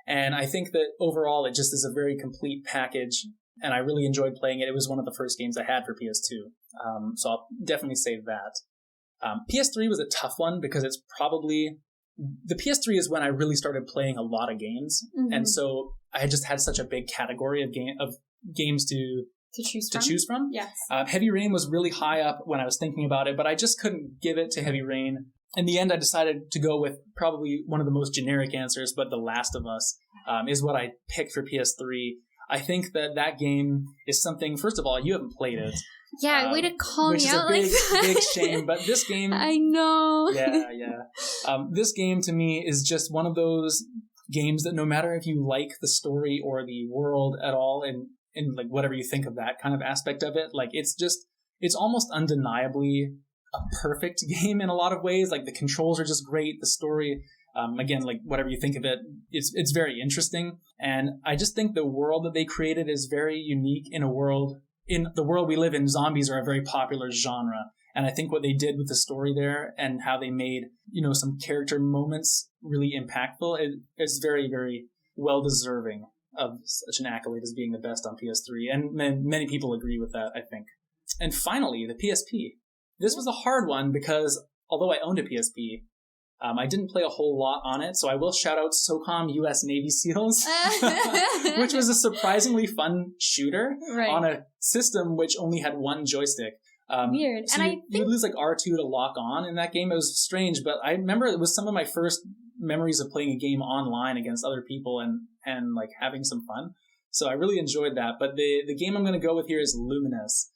And I think that overall it just is a very complete package, and I really enjoyed playing it. It was one of the first games I had for PS2, so I'll definitely say that. PS3 was a tough one because it's probably... The PS3 is when I really started playing a lot of games, and so I just had such a big category of games to choose from. Yes. Heavy Rain was really high up when I was thinking about it, but I just couldn't give it to Heavy Rain. In the end, I decided to go with probably one of the most generic answers, but The Last of Us is what I picked for PS3. I think that game is something, first of all, you haven't played it. Yeah, way to call me out like that. Which is a big shame, but this game... I know. Yeah. This game, to me, is just one of those games that no matter if you like the story or the world at all, and like whatever you think of that kind of aspect of it, like it's almost undeniably a perfect game in a lot of ways. Like the controls are just great. The story, again, like whatever you think of it, it's very interesting. And I just think the world that they created is very unique in the world we live in. Zombies are a very popular genre. And I think what they did with the story there and how they made, some character moments really impactful, it's very, very well deserving of such an accolade as being the best on PS3. And many people agree with that, I think. And finally, the PSP. This was a hard one because although I owned a PSP, I didn't play a whole lot on it, so I will shout out SOCOM US Navy SEALs, which was a surprisingly fun shooter on a system which only had one joystick. Weird. So you lose like R2 to lock on in that game. It was strange, but I remember it was some of my first memories of playing a game online against other people and like having some fun. So I really enjoyed that. But the game I'm going to go with here is Luminous.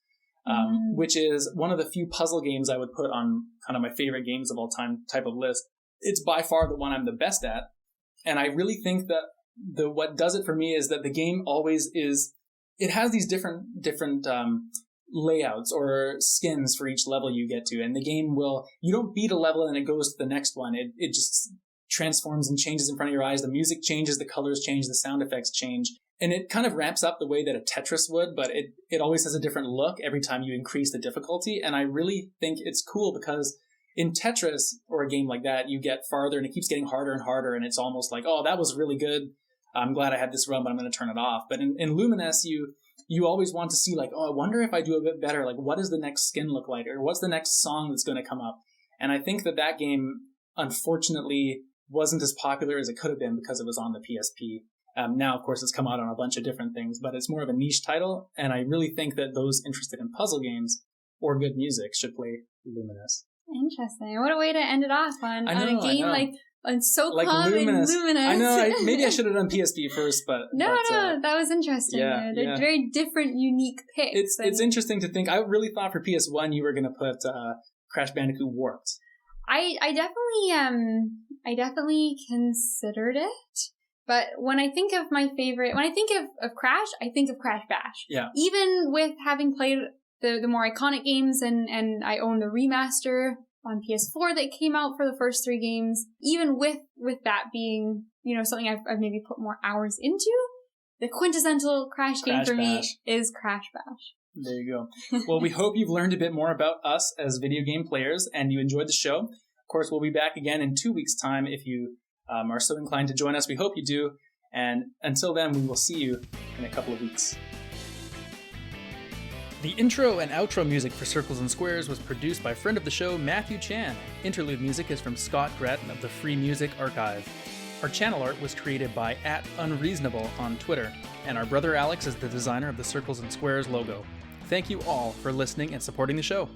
Which is one of the few puzzle games I would put on kind of my favorite games of all time type of list. It's by far the one I'm the best at. And I really think that what does it for me is that the game always it has these different layouts or skins for each level you get to. And the game you don't beat a level and it goes to the next one. It just transforms and changes in front of your eyes. The music changes, the colors change, the sound effects change. And it kind of ramps up the way that a Tetris would, but it always has a different look every time you increase the difficulty. And I really think it's cool because in Tetris or a game like that, you get farther and it keeps getting harder and harder. And it's almost like, oh, that was really good. I'm glad I had this run, but I'm going to turn it off. But in Luminous, you always want to see like, oh, I wonder if I do a bit better. Like, what does the next skin look like? Or what's the next song that's going to come up? And I think that game, unfortunately, wasn't as popular as it could have been because it was on the PSP. Now, of course, it's come out on a bunch of different things, but it's more of a niche title, and I really think that those interested in puzzle games or good music should play Luminous. Interesting. What a way to end it off on a game like SOCOM and Luminous. I know. Maybe I should have done PSP first, but... No, that was interesting. Yeah, They're very different, unique picks. It's interesting to think. I really thought for PS1 you were going to put Crash Bandicoot Warped. I definitely considered it. But when I think of Crash, I think of Crash Bash. Yeah. Even with having played the more iconic games and I own the remaster on PS4 that came out for the first 3 games, even with that being, something I've maybe put more hours into, the quintessential Crash game for me is Crash Bash. There you go. Well, we hope you've learned a bit more about us as video game players and you enjoyed the show. Of course, we'll be back again in 2 weeks' time if you are so inclined to join us. We hope you do. And until then, we will see you in a couple of weeks. The intro and outro music for Circles and Squares was produced by friend of the show, Matthew Chan. Interlude music is from Scott Gretton of the Free Music Archive. Our channel art was created by @unreasonable on Twitter. And our brother Alex is the designer of the Circles and Squares logo. Thank you all for listening and supporting the show.